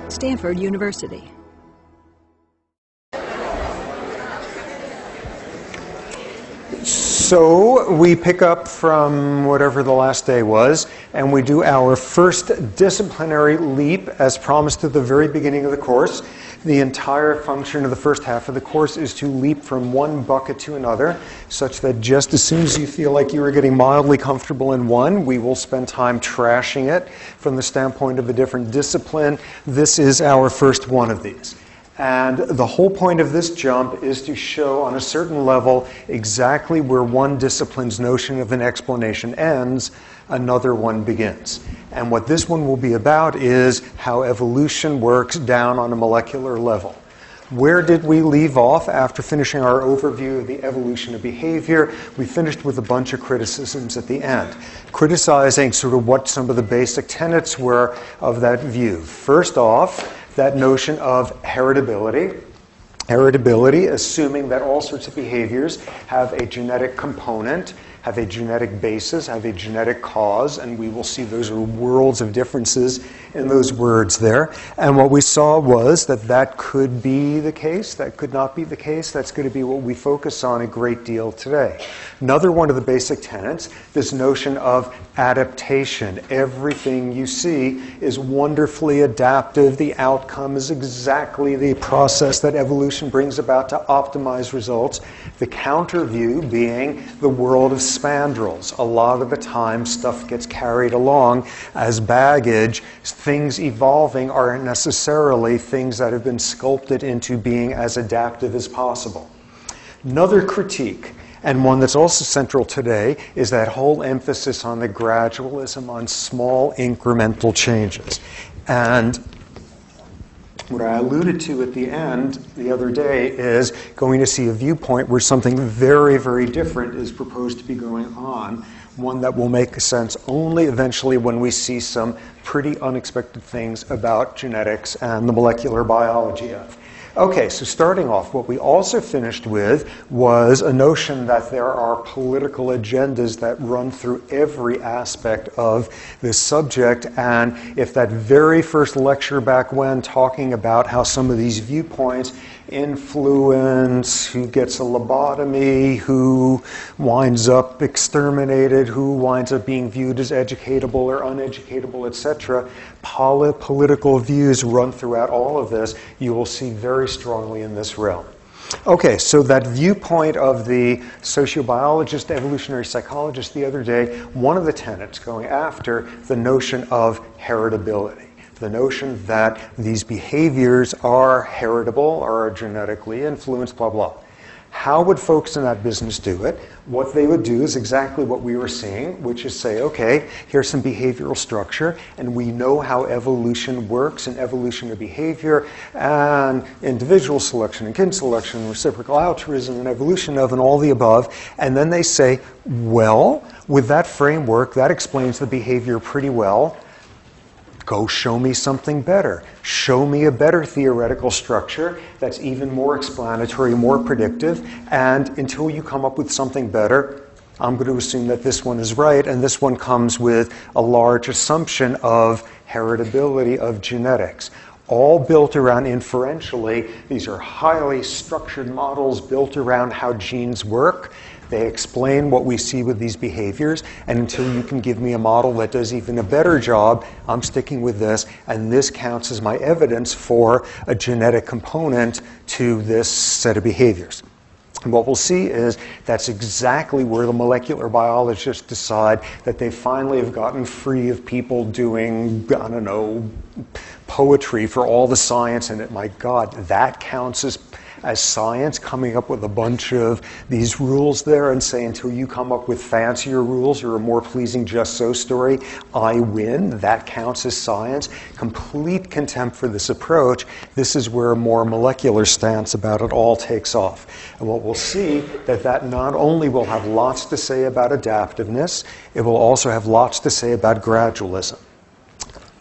Stanford University. So we pick up from whatever the last day was, and we do our first disciplinary leap as promised at the very beginning of the course. The entire function of the first half of the course is to leap from one bucket to another, such that just as soon as you feel like you are getting mildly comfortable in one, we will spend time trashing it from the standpoint of a different discipline. This is our first one of these. And the whole point of this jump is to show on a certain level exactly where one discipline's notion of an explanation ends, another one begins. And what this one will be about is how evolution works down on a molecular level. Where did we leave off after finishing our overview of the evolution of behavior? We finished with a bunch of criticisms at the end, criticizing sort of what some of the basic tenets were of that view. First off, that notion of heritability. Heritability, assuming that all sorts of behaviors have a genetic component, have a genetic basis, have a genetic cause, and we will see those are worlds of differences in those words there. And what we saw was that that could be the case, that could not be the case. That's going to be what we focus on a great deal today. Another one of the basic tenets, this notion of adaptation. Everything you see is wonderfully adaptive. The outcome is exactly the process that evolution brings about to optimize results. The counter view being the world of spandrels. A lot of the time, stuff gets carried along as baggage. Things evolving aren't necessarily things that have been sculpted into being as adaptive as possible. Another critique, and one that's also central today, is that whole emphasis on the gradualism, on small incremental changes. And what I alluded to at the end the other day is going to see a viewpoint where something very, very different is proposed to be going on, one that will make sense only eventually when we see some pretty unexpected things about genetics and the molecular biology of. Okay, so starting off, what we also finished with was a notion that there are political agendas that run through every aspect of this subject, and if that very first lecture back when talking about how some of these viewpoints influence who gets a lobotomy, who winds up exterminated, who winds up being viewed as educatable or uneducatable, etc. Political views run throughout all of this. You will see very strongly in this realm. Okay, so that viewpoint of the sociobiologist, evolutionary psychologist the other day, one of the tenets going after the notion of heritability. The notion that these behaviors are heritable, are genetically influenced, blah, blah. How would folks in that business do it? What they would do is exactly what we were seeing, which is say, okay, here's some behavioral structure, and we know how evolution works and evolution of behavior, and individual selection and kin selection, reciprocal altruism, and evolution of, and all the above. And then they say, well, with that framework, that explains the behavior pretty well. Go show me something better. Show me a better theoretical structure that's even more explanatory, more predictive, and until you come up with something better, I'm going to assume that this one is right, and this one comes with a large assumption of heritability of genetics. All built around inferentially. These are highly structured models built around how genes work. They explain what we see with these behaviors, and until you can give me a model that does even a better job, I'm sticking with this, and this counts as my evidence for a genetic component to this set of behaviors. And what we'll see is that's exactly where the molecular biologists decide that they finally have gotten free of people doing, I don't know, poetry for all the science in it. My God, that counts as science, coming up with a bunch of these rules there and say, until you come up with fancier rules or a more pleasing just so story, I win. That counts as science. Complete contempt for this approach. This is where a more molecular stance about it all takes off. And what we'll see that not only will have lots to say about adaptiveness, it will also have lots to say about gradualism.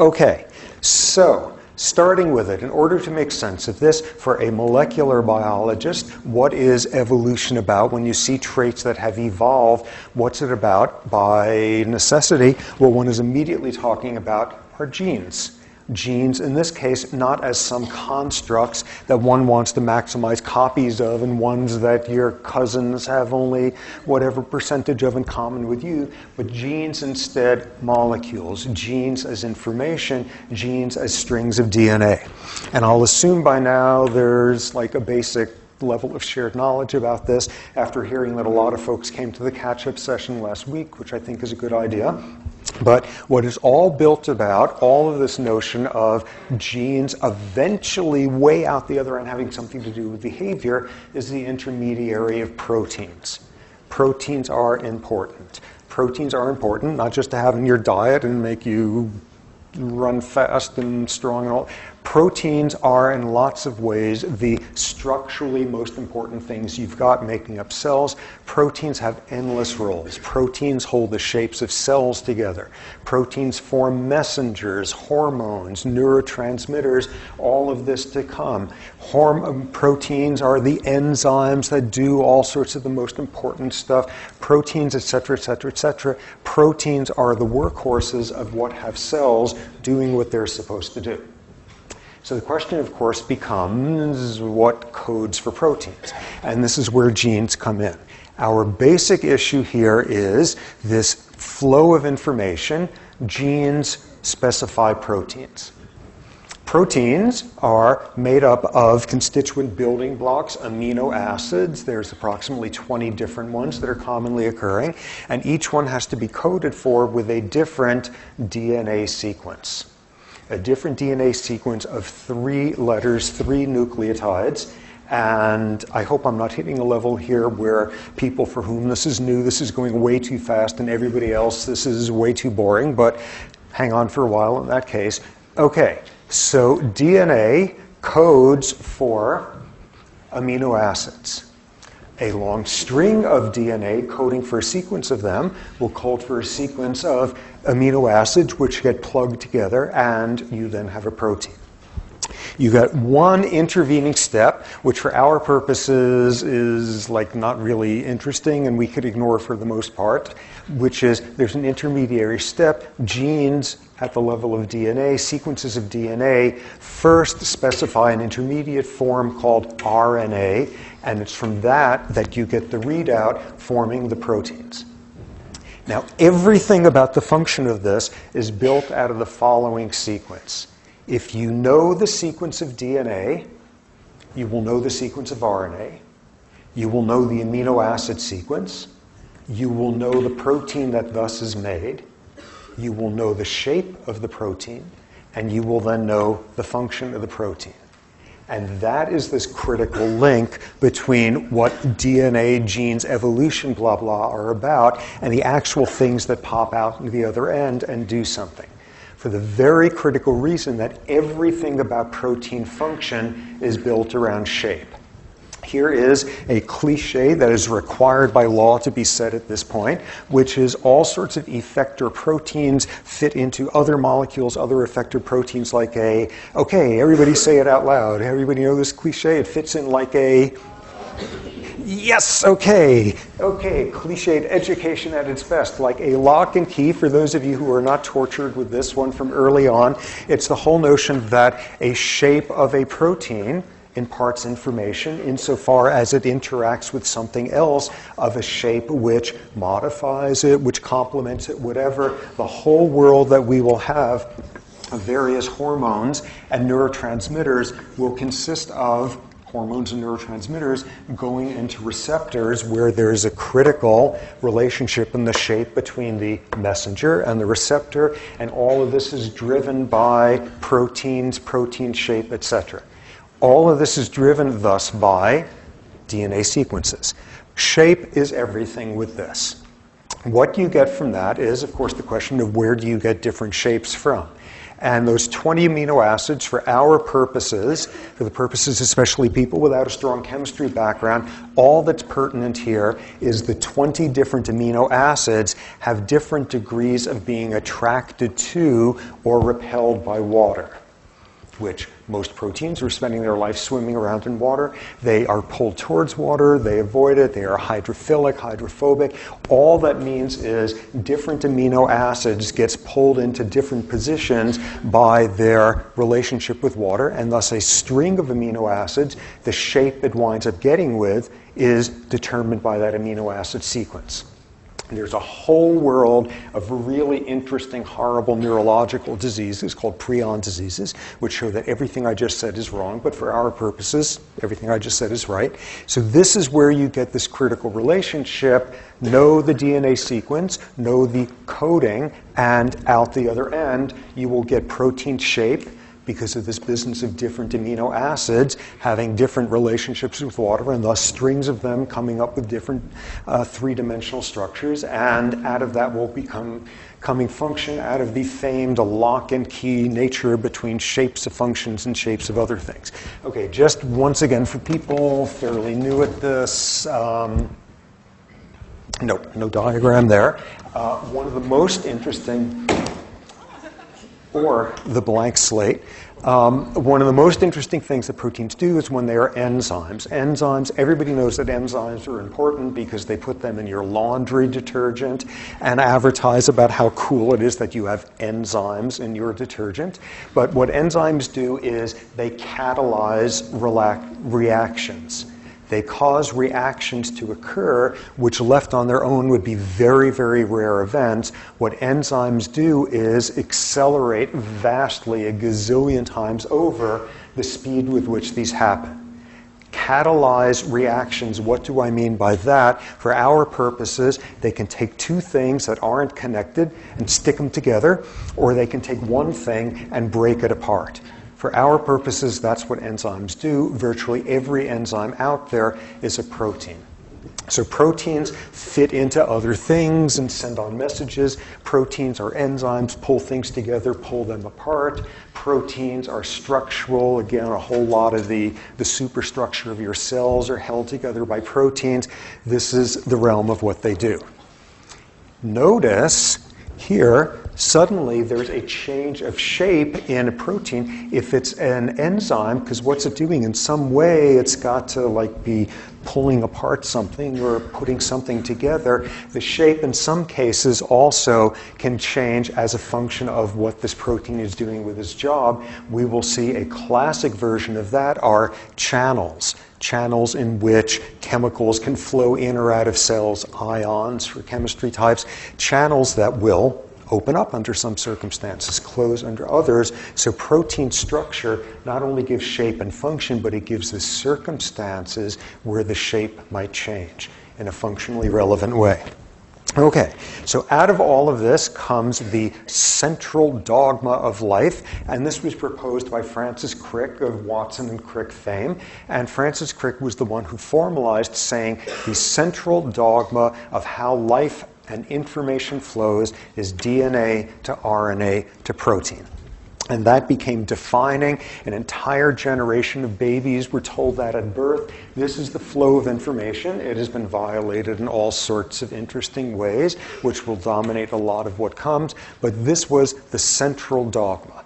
Okay, so starting with it, in order to make sense of this, for a molecular biologist, what is evolution about? When you see traits that have evolved, what's it about? By necessity, well, one is immediately talking about our genes. genes, in this case, not as some constructs that one wants to maximize copies of and ones that your cousins have only whatever percentage of in common with you, but genes instead molecules, genes as information, genes as strings of DNA. And I'll assume by now there's like a basic level of shared knowledge about this after hearing that a lot of folks came to the catch-up session last week, which I think is a good idea. But what is all built about, all of this notion of genes eventually way out the other end having something to do with behavior, is the intermediary of proteins. Proteins are important. Proteins are important, not just to have in your diet and make you run fast and strong and all. Proteins are, in lots of ways, the structurally most important things you've got making up cells. Proteins have endless roles. Proteins hold the shapes of cells together. Proteins form messengers, hormones, neurotransmitters, all of this to come. Proteins are the enzymes that do all sorts of the most important stuff. Proteins, et cetera, et cetera, et cetera. Proteins are the workhorses of what have cells doing what they're supposed to do. So the question, of course, becomes what codes for proteins? And this is where genes come in. Our basic issue here is this flow of information. Genes specify proteins. Proteins are made up of constituent building blocks, amino acids. There's approximately 20 different ones that are commonly occurring, and each one has to be coded for with a different DNA sequence. A different DNA sequence of 3 letters, 3 nucleotides. And I hope I'm not hitting a level here where people for whom this is new, this is going way too fast, and everybody else, this is way too boring, but hang on for a while in that case. Okay, so DNA codes for amino acids. A long string of DNA coding for a sequence of them will code for a sequence of amino acids which get plugged together, and you then have a protein. You got one intervening step, which for our purposes is like not really interesting and we could ignore for the most part, which is there's an intermediary step. Genes at the level of DNA, sequences of DNA, first specify an intermediate form called RNA, and it's from that you get the readout forming the proteins. Now, everything about the function of this is built out of the following sequence. If you know the sequence of DNA, you will know the sequence of RNA. You will know the amino acid sequence. You will know the protein that thus is made. You will know the shape of the protein. And you will then know the function of the protein. And that is this critical link between what DNA, genes, evolution, blah, blah, are about, and the actual things that pop out the other end and do something. For the very critical reason that everything about protein function is built around shape. Here is a cliche that is required by law to be said at this point, which is all sorts of effector proteins fit into other molecules, other effector proteins like a, okay, everybody say it out loud. Everybody know this cliche? It fits in like a, yes, okay, cliched education at its best, like a lock and key. For those of you who are not tortured with this one from early on, it's the whole notion that a shape of a protein imparts information insofar as it interacts with something else of a shape which modifies it, which complements it, whatever. The whole world that we will have of various hormones and neurotransmitters will consist of hormones and neurotransmitters going into receptors where there's a critical relationship in the shape between the messenger and the receptor, and all of this is driven by proteins, protein shape, etc. All of this is driven thus by DNA sequences. Shape is everything with this. What you get from that is, of course, the question of where do you get different shapes from? And those 20 amino acids, for our purposes, for the purposes especially people without a strong chemistry background, all that's pertinent here is the 20 different amino acids have different degrees of being attracted to or repelled by water. which most proteins are spending their life swimming around in water. They are pulled towards water, they avoid it, they are hydrophilic, hydrophobic. All that means is different amino acids gets pulled into different positions by their relationship with water, and thus a string of amino acids, the shape it winds up getting with, is determined by that amino acid sequence. There's a whole world of really interesting, horrible neurological diseases called prion diseases, which show that everything I just said is wrong, but for our purposes, everything I just said is right. So this is where you get this critical relationship: know the DNA sequence, know the coding, and out the other end, you will get protein shape, because of this business of different amino acids having different relationships with water, and thus strings of them coming up with different three-dimensional structures, and out of that will coming function out of the famed lock and key nature between shapes of functions and shapes of other things. Okay, just once again for people fairly new at this, no diagram there. One of the most interesting, or the blank slate. One of the most interesting things that proteins do is when they are enzymes. Enzymes, everybody knows that enzymes are important because they put them in your laundry detergent and advertise about how cool it is that you have enzymes in your detergent. But what enzymes do is they catalyze reactions. They cause reactions to occur, which left on their own would be very, very rare events. What enzymes do is accelerate vastly, a gazillion times over, the speed with which these happen. Catalyze reactions, what do I mean by that? For our purposes, they can take two things that aren't connected and stick them together, or they can take one thing and break it apart. For our purposes, that's what enzymes do. Virtually every enzyme out there is a protein. So proteins fit into other things and send on messages. Proteins are enzymes, pull things together, pull them apart. Proteins are structural. Again, a whole lot of the superstructure of your cells are held together by proteins. This is the realm of what they do. Notice here, suddenly there's a change of shape in a protein if it's an enzyme, because what's it doing? In some way, it's got to be pulling apart something or putting something together. The shape in some cases also can change as a function of what this protein is doing with its job. We will see a classic version of that are channels. Channels in which chemicals can flow in or out of cells, ions for chemistry types, channels that will open up under some circumstances, close under others. So protein structure not only gives shape and function, but it gives the circumstances where the shape might change in a functionally relevant way. Okay, so out of all of this comes the central dogma of life, and this was proposed by Francis Crick of Watson and Crick fame. And Francis Crick was the one who formalized saying the central dogma of how life and information flows is DNA to RNA to protein. And that became defining. An entire generation of babies were told that at birth. This is the flow of information. It has been violated in all sorts of interesting ways, which will dominate a lot of what comes. But this was the central dogma.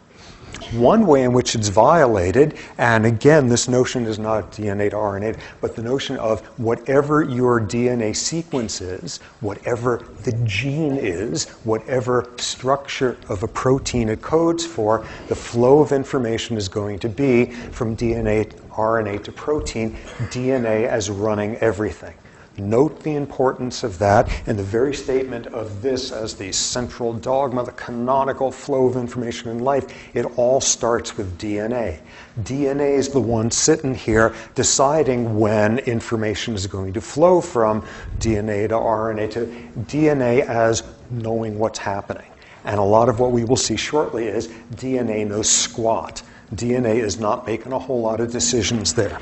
One way in which it's violated, and again, this notion is not DNA to RNA, but the notion of whatever your DNA sequence is, whatever the gene is, whatever structure of a protein it codes for, the flow of information is going to be from DNA, RNA to protein, DNA as running everything. Note the importance of that, and the very statement of this as the central dogma, the canonical flow of information in life, it all starts with DNA. DNA is the one sitting here deciding when information is going to flow from DNA to RNA to DNA as knowing what's happening. And a lot of what we will see shortly is DNA knows squat. DNA is not making a whole lot of decisions there.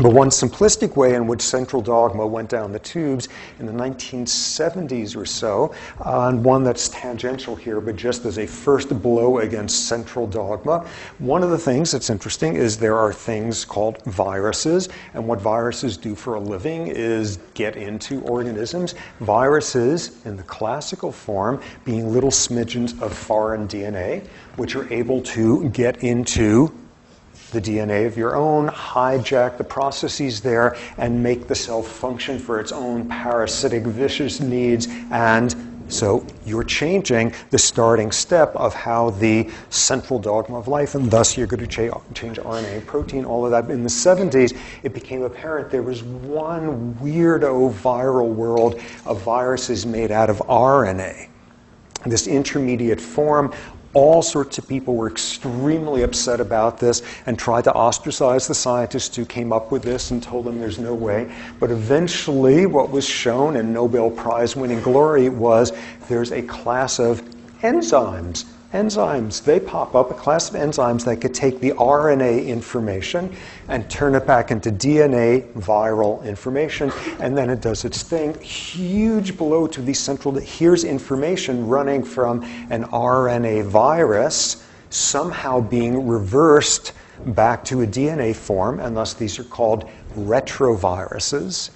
But one simplistic way in which central dogma went down the tubes in the 1970s or so, and one that's tangential here, but just as a first blow against central dogma, one of the things that's interesting is there are things called viruses, and what viruses do for a living is get into organisms. Viruses, in the classical form, being little smidgens of foreign DNA, which are able to get into the DNA of your own, hijack the processes there, and make the cell function for its own parasitic, vicious needs. And so you're changing the starting step of how the central dogma of life, and thus you're going to change RNA, protein, all of that. In the 70s, it became apparent there was one weirdo viral world of viruses made out of RNA. This intermediate form. All sorts of people were extremely upset about this and tried to ostracize the scientists who came up with this and told them there's no way. But eventually what was shown in Nobel Prize winning glory was there's a class of enzymes. Enzymes, they pop up, a class of enzymes that could take the RNA information and turn it back into DNA viral information, and then it does its thing. Huge blow to the central, here's information running from an RNA virus somehow being reversed back to a DNA form, and thus these are called retroviruses.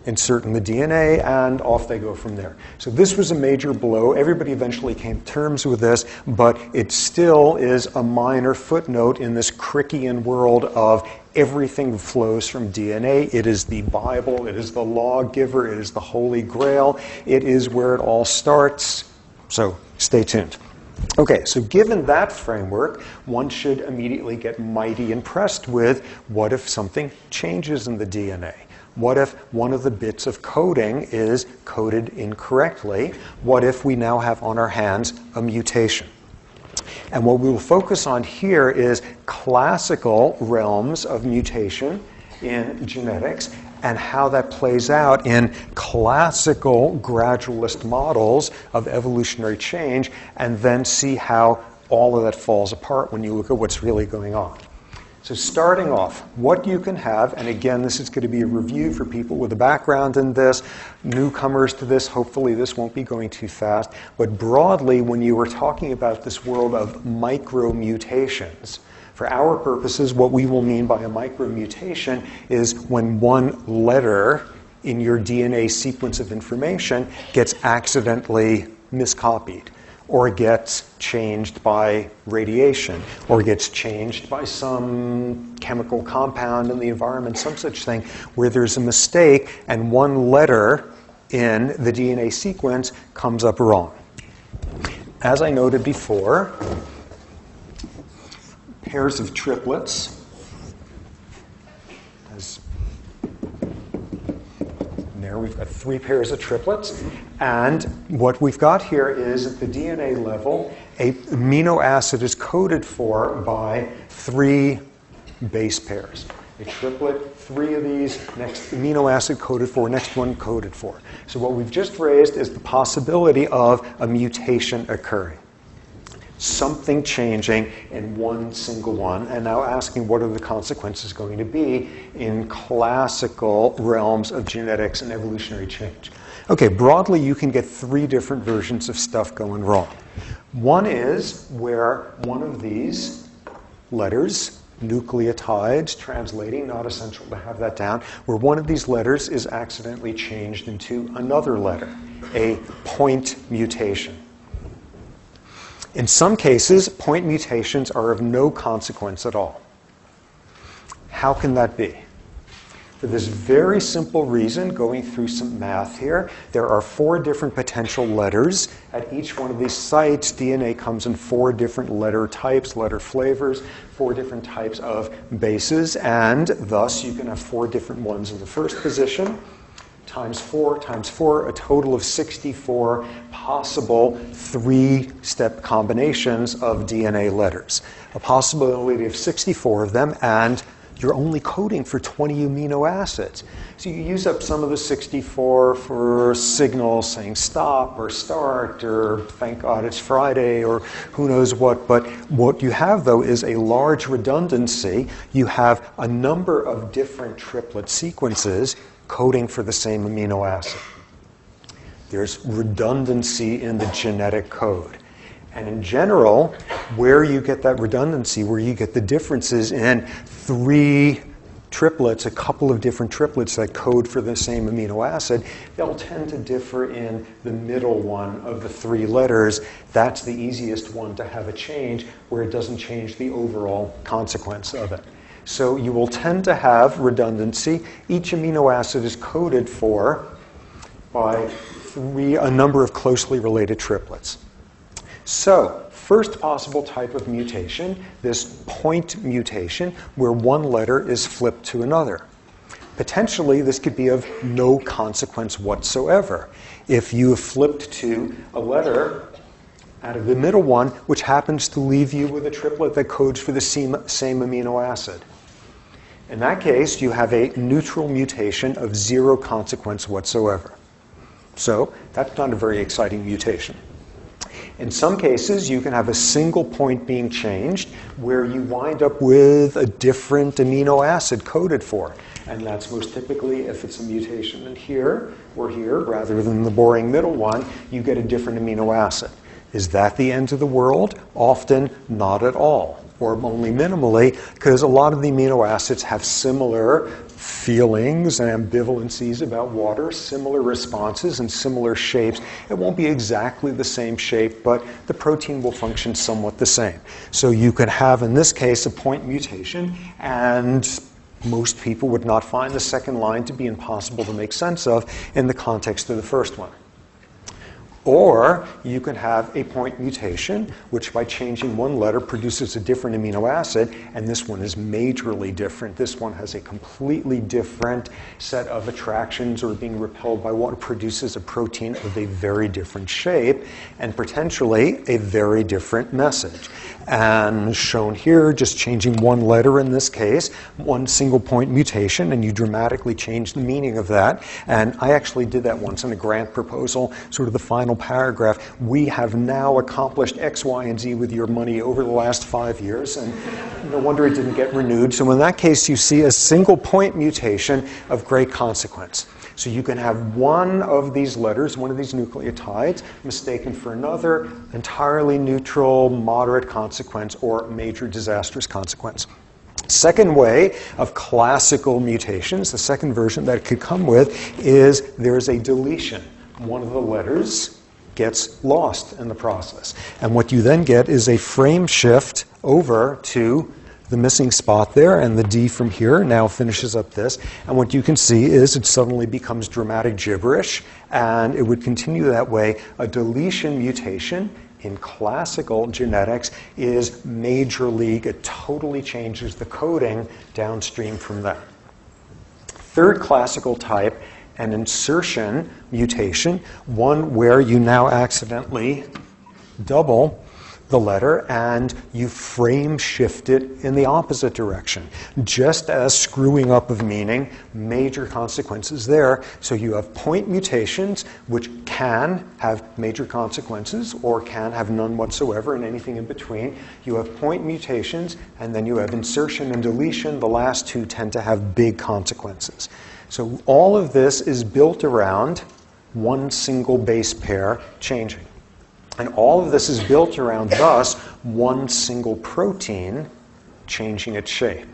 Insert in the DNA, and off they go from there. So this was a major blow. Everybody eventually came to terms with this, but it still is a minor footnote in this Crickean world of everything flows from DNA. It is the Bible. It is the lawgiver. It is the Holy Grail. It is where it all starts. So stay tuned. Okay, so given that framework, one should immediately get mighty impressed with what if something changes in the DNA? What if one of the bits of coding is coded incorrectly? What if we now have on our hands a mutation? And what we will focus on here is classical realms of mutation in genetics and how that plays out in classical gradualist models of evolutionary change, and then see how all of that falls apart when you look at what's really going on. So starting off, what you can have, and again, this is going to be a review for people with a background in this, newcomers to this, hopefully this won't be going too fast, but broadly, when you were talking about this world of micromutations, for our purposes, what we will mean by a micromutation is when one letter in your DNA sequence of information gets accidentally miscopied, or gets changed by radiation, or gets changed by some chemical compound in the environment, some such thing, where there's a mistake and one letter in the DNA sequence comes up wrong. As I noted before, pairs of triplets, there we've got 3 pairs of triplets, and what we've got here is at the DNA level, an amino acid is coded for by 3 base pairs. A triplet, 3 of these, next amino acid coded for, next one coded for. So what we've just raised is the possibility of a mutation occurring. Something changing in one single one, and now asking what are the consequences going to be in classical realms of genetics and evolutionary change. Okay, broadly you can get 3 different versions of stuff going wrong. One is where one of these letters, nucleotides, translating, not essential to have that down, where one of these letters is accidentally changed into another letter, a point mutation. In some cases, point mutations are of no consequence at all. How can that be? For this very simple reason, going through some math here, there are 4 different potential letters. At each one of these sites, DNA comes in 4 different letter types, letter flavors, 4 different types of bases, and thus you can have 4 different ones in the first position. Times 4 times 4, a total of 64 possible 3-step combinations of DNA letters. A possibility of 64 of them, and you're only coding for 20 amino acids. So you use up some of the 64 for signals saying stop or start or thank God it's Friday or who knows what. But what you have, though, is a large redundancy. You have a number of different triplet sequences coding for the same amino acid. There's redundancy in the genetic code. And in general, where you get that redundancy, where you get the differences in 3 triplets, a couple of different triplets that code for the same amino acid, they'll tend to differ in the middle one of the 3 letters. That's the easiest one to have a change, where it doesn't change the overall consequence of it. So you will tend to have redundancy. Each amino acid is coded for by a number of closely related triplets. So, first possible type of mutation, this point mutation, where one letter is flipped to another. Potentially, this could be of no consequence whatsoever. If you have flipped to a letter out of the middle one, which happens to leave you with a triplet that codes for the same amino acid. In that case, you have a neutral mutation of zero consequence whatsoever. So that's not a very exciting mutation. In some cases, you can have a single point being changed where you wind up with a different amino acid coded for. And that's most typically if it's a mutation in here or here, rather than the boring middle one, you get a different amino acid. Is that the end of the world? Often not at all, or only minimally, because a lot of the amino acids have similar feelings and ambivalencies about water, similar responses and similar shapes. It won't be exactly the same shape, but the protein will function somewhat the same. So you could have, in this case, a point mutation, and most people would not find the second line to be impossible to make sense of in the context of the first one. Or you can have a point mutation, which by changing one letter produces a different amino acid, and this one is majorly different. This one has a completely different set of attractions or being repelled by what produces a protein of a very different shape and potentially a very different message. And shown here, just changing one letter in this case, one single point mutation, and you dramatically change the meaning of that. And I actually did that once in a grant proposal, sort of the final paragraph. We have now accomplished X, Y, and Z with your money over the last 5 years, and no wonder it didn't get renewed. So in that case, you see a single point mutation of great consequence. So you can have one of these letters, one of these nucleotides, mistaken for another, entirely neutral, moderate consequence, or major disastrous consequence. Second way of classical mutations, the second version that it could come with, is there's a deletion. One of the letters gets lost in the process. And what you then get is a frame shift over to the missing spot there, and the D from here now finishes up this. And what you can see is it suddenly becomes dramatic gibberish, and it would continue that way. A deletion mutation in classical genetics is major league. It totally changes the coding downstream from that. Third classical type, an insertion mutation, one where you now accidentally double the letter and you frame shift it in the opposite direction. Just as screwing up of meaning, major consequences there. So you have point mutations, which can have major consequences or can have none whatsoever and anything in between. You have point mutations, and then you have insertion and deletion. The last two tend to have big consequences. So all of this is built around one single base pair changing. And all of this is built around, thus, one single protein changing its shape.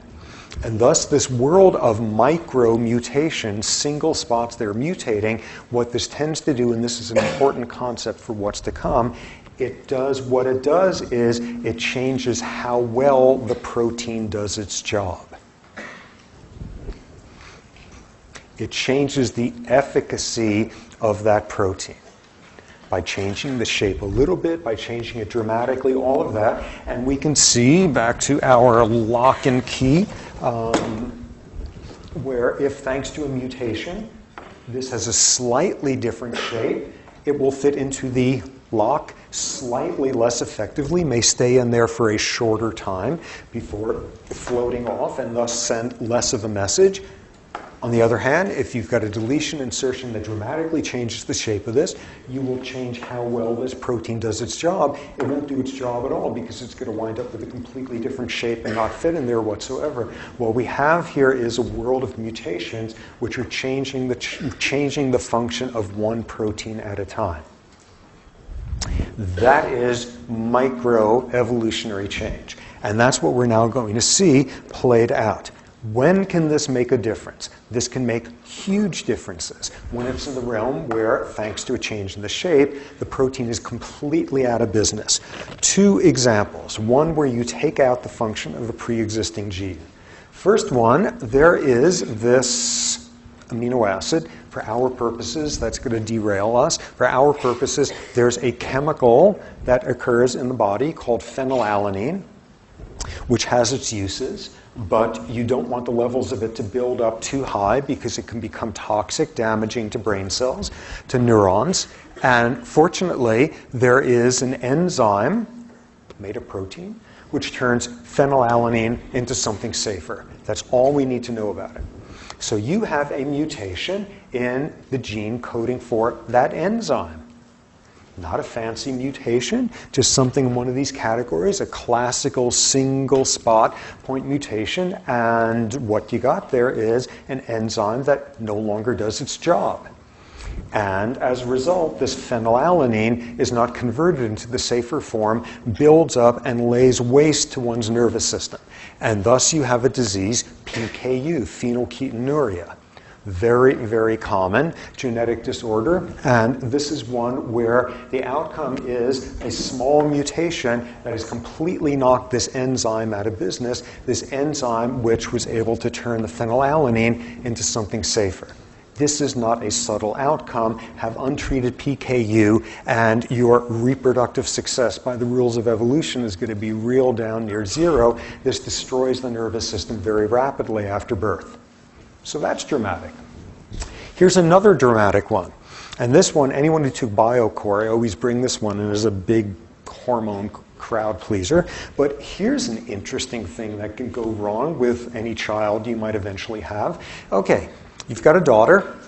And thus, this world of micro mutations, single spots that are mutating, what this tends to do, and this is an important concept for what's to come, what it does is it changes how well the protein does its job. It changes the efficacy of that protein by changing the shape a little bit, by changing it dramatically, all of that. And we can see, back to our lock and key, where if thanks to a mutation, this has a slightly different shape, it will fit into the lock slightly less effectively, may stay in there for a shorter time before floating off and thus send less of a message. On the other hand, if you've got a deletion insertion that dramatically changes the shape of this, you will change how well this protein does its job. It won't do its job at all because it's going to wind up with a completely different shape and not fit in there whatsoever. What we have here is a world of mutations which are changing the function of one protein at a time. That is microevolutionary change. And that's what we're now going to see played out. When can this make a difference? This can make huge differences when it's in the realm where, thanks to a change in the shape, the protein is completely out of business. Two examples. One where you take out the function of a pre-existing gene. First one, there is this amino acid. For our purposes, that's going to derail us. For our purposes, there's a chemical that occurs in the body called phenylalanine, which has its uses, but you don't want the levels of it to build up too high because it can become toxic, damaging to brain cells, to neurons. And fortunately, there is an enzyme made of protein which turns phenylalanine into something safer. That's all we need to know about it. So you have a mutation in the gene coding for that enzyme. Not a fancy mutation, just something in one of these categories, a classical single spot point mutation, and what you got there is an enzyme that no longer does its job. And as a result, this phenylalanine is not converted into the safer form, builds up and lays waste to one's nervous system. And thus you have a disease, PKU, phenylketonuria. Very, very common genetic disorder, and this is one where the outcome is a small mutation that has completely knocked this enzyme out of business, this enzyme which was able to turn the phenylalanine into something safer. This is not a subtle outcome. Have untreated PKU, and your reproductive success by the rules of evolution is going to be real down near zero. This destroys the nervous system very rapidly after birth. So that's dramatic. Here's another dramatic one. And this one, anyone who took BioCore, I always bring this one in as a big hormone crowd pleaser. But here's an interesting thing that can go wrong with any child you might eventually have. Okay, you've got a daughter,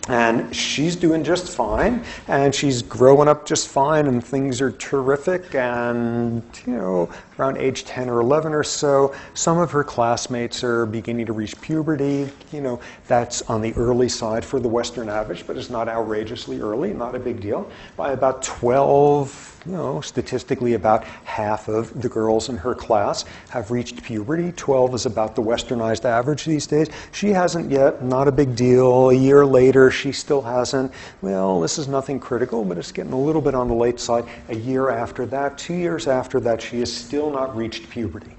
and she's doing just fine, and she's growing up just fine, and things are terrific, and, you know, around age 10 or 11 or so, some of her classmates are beginning to reach puberty. You know, that's on the early side for the Western average, but it's not outrageously early, not a big deal. By about 12, you know, statistically about half of the girls in her class have reached puberty. 12 is about the westernized average these days. She hasn't yet, not a big deal. A year later, she still hasn't. Well, this is nothing critical, but it's getting a little bit on the late side. A year after that, 2 years after that, she has still not reached puberty.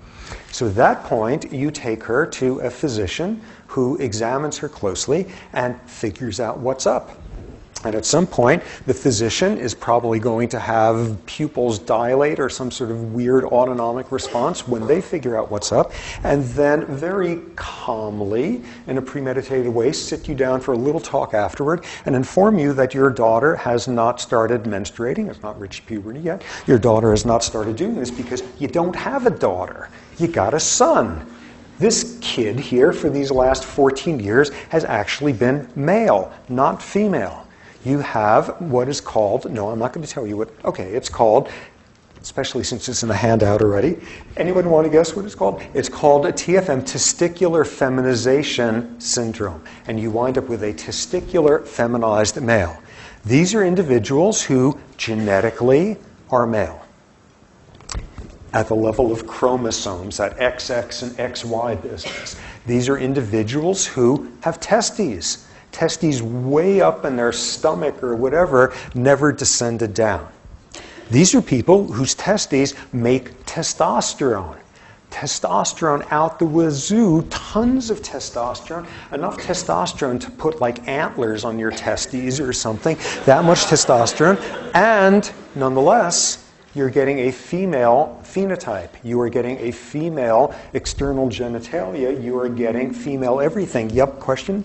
So at that point, you take her to a physician who examines her closely and figures out what's up. And at some point, the physician is probably going to have pupils dilate or some sort of weird autonomic response when they figure out what's up, and then very calmly, in a premeditated way, sit you down for a little talk afterward and inform you that your daughter has not started menstruating, has not reached puberty yet. Your daughter has not started doing this because you don't have a daughter. You got a son. This kid here, for these last 14 years, has actually been male, not female. You have what is called, no, I'm not going to tell you what, okay, it's called, especially since it's in the handout already. Anyone want to guess what it's called? It's called a TFM, testicular feminization syndrome. And you wind up with a testicular feminized male. These are individuals who genetically are male. At the level of chromosomes, that XX and XY business. These are individuals who have testes. Testes way up in their stomach or whatever, never descended down. These are people whose testes make testosterone. Testosterone out the wazoo, tons of testosterone, enough testosterone to put like antlers on your testes or something, that much testosterone, and nonetheless, you're getting a female phenotype. You are getting a female external genitalia. You are getting female everything. Yep, question?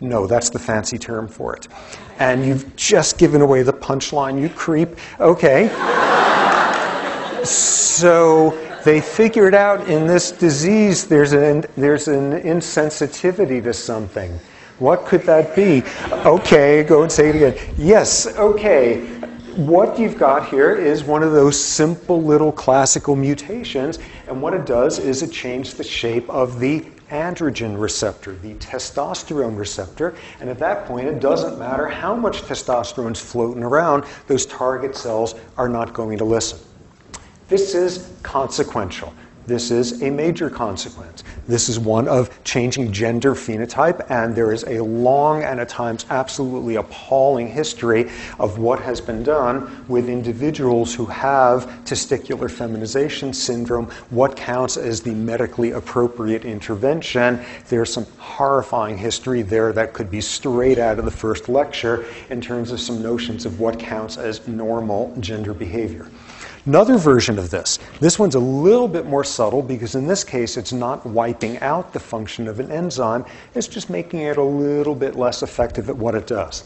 No, that's the fancy term for it. And you've just given away the punchline, you creep. Okay. So they figured out in this disease there's an insensitivity to something. What could that be? Okay, go and say it again. Yes, okay. What you've got here is one of those simple little classical mutations, and what it does is it changes the shape of the androgen receptor, the testosterone receptor, and at that point it doesn't matter how much testosterone is floating around, those target cells are not going to listen. This is consequential. This is a major consequence. This is one of changing gender phenotype, and there is a long and at times absolutely appalling history of what has been done with individuals who have testicular feminization syndrome, what counts as the medically appropriate intervention. There's some horrifying history there that could be straight out of the first lecture in terms of some notions of what counts as normal gender behavior. Another version of this one's a little bit more subtle because in this case it's not wiping out the function of an enzyme, it's just making it a little bit less effective at what it does.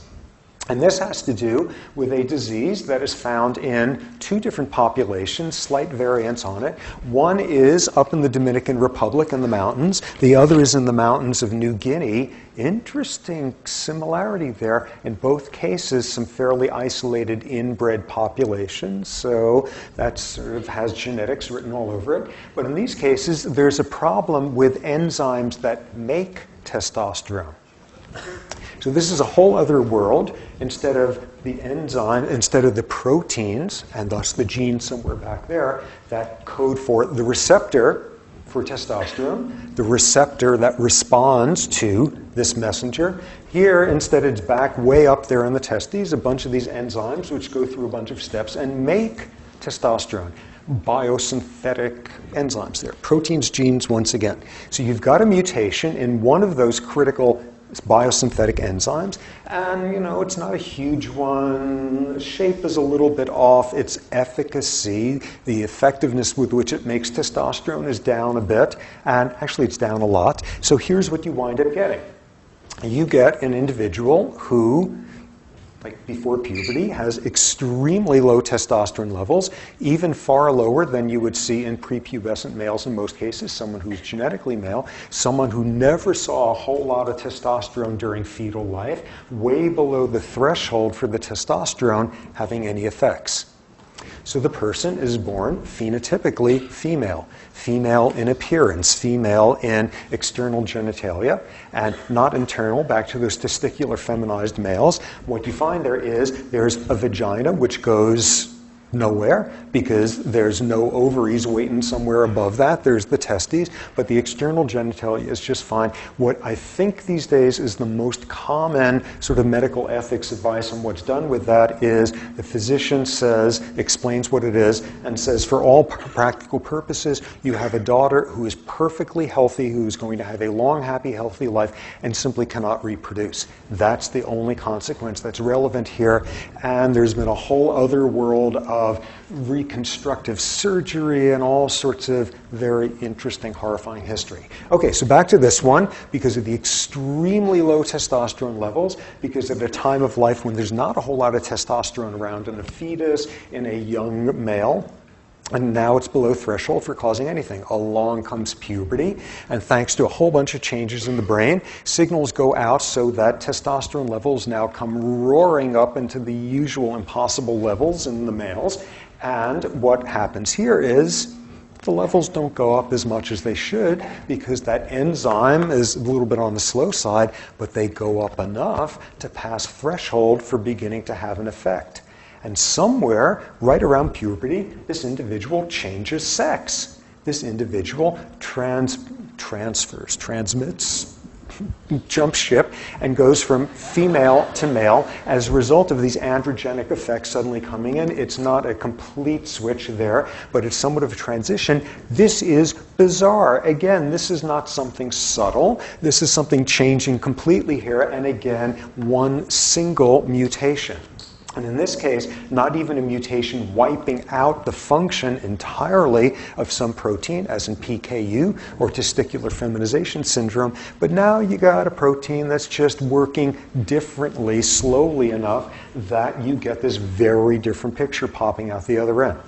And this has to do with a disease that is found in two different populations, slight variants on it. One is up in the Dominican Republic in the mountains. The other is in the mountains of New Guinea. Interesting similarity there. In both cases, some fairly isolated inbred populations. So that sort of has genetics written all over it. But in these cases, there's a problem with enzymes that make testosterone. So this is a whole other world. Instead of the enzyme, instead of the proteins, and thus the genes somewhere back there, that code for the receptor for testosterone, the receptor that responds to this messenger. Here, instead, it's back way up there in the testes, a bunch of these enzymes which go through a bunch of steps and make testosterone. Biosynthetic enzymes there. Proteins, genes, once again. So you've got a mutation in one of those critical biosynthetic enzymes, and it's not a huge one. The shape is a little bit off. Its efficacy, the effectiveness with which it makes testosterone is down a bit, and actually it's down a lot. So here's what you wind up getting. You get an individual who, like before puberty, has extremely low testosterone levels, even far lower than you would see in prepubescent males in most cases, someone who's genetically male, someone who never saw a whole lot of testosterone during fetal life, way below the threshold for the testosterone having any effects. So the person is born phenotypically female. Female in appearance, female in external genitalia, and not internal, back to those testicular feminized males. What you find there's a vagina which goes nowhere because there's no ovaries waiting somewhere above that. There's the testes, but the external genitalia is just fine. What I think these days is the most common sort of medical ethics advice on what's done with that is the physician explains what it is, and says for all practical purposes, you have a daughter who is perfectly healthy, who is going to have a long, happy, healthy life, and simply cannot reproduce. That's the only consequence that's relevant here, and there's been a whole other world of reconstructive surgery and all sorts of very interesting, horrifying history. Okay, so back to this one. Because of the extremely low testosterone levels, because at a time of life when there's not a whole lot of testosterone around in a fetus, in a young male, and now it's below threshold for causing anything. Along comes puberty, and thanks to a whole bunch of changes in the brain, signals go out so that testosterone levels now come roaring up into the usual impossible levels in the males. And what happens here is the levels don't go up as much as they should because that enzyme is a little bit on the slow side, but they go up enough to pass threshold for beginning to have an effect. And somewhere, right around puberty, this individual changes sex. This individual transmits, jumps ship, and goes from female to male as a result of these androgenic effects suddenly coming in. It's not a complete switch there, but it's somewhat of a transition. This is bizarre. Again, this is not something subtle. This is something changing completely here, and again, one single mutation. And in this case, not even a mutation wiping out the function entirely of some protein, as in PKU or testicular feminization syndrome, but now you got a protein that's just working differently, slowly enough that you get this very different picture popping out the other end.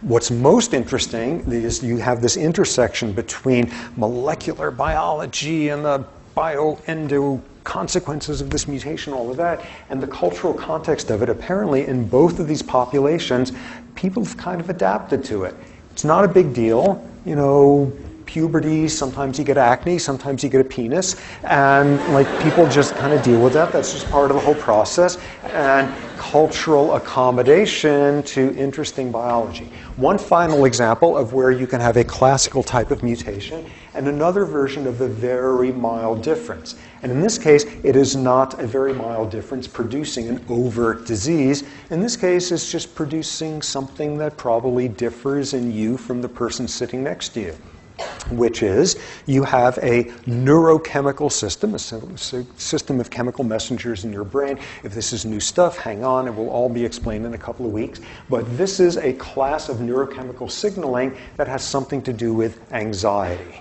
What's most interesting is you have this intersection between molecular biology and the bioendo consequences of this mutation, all of that, and the cultural context of it. Apparently, in both of these populations, people have kind of adapted to it. It's not a big deal. puberty, sometimes you get acne, sometimes you get a penis, and like people just kind of deal with that. That's just part of the whole process. And cultural accommodation to interesting biology. One final example of where you can have a classical type of mutation and another version of a very mild difference. And in this case, it is not a very mild difference producing an overt disease. In this case, it's just producing something that probably differs in you from the person sitting next to you, which is you have a neurochemical system, a system of chemical messengers in your brain. If this is new stuff, hang on, it will all be explained in a couple of weeks. But this is a class of neurochemical signaling that has something to do with anxiety.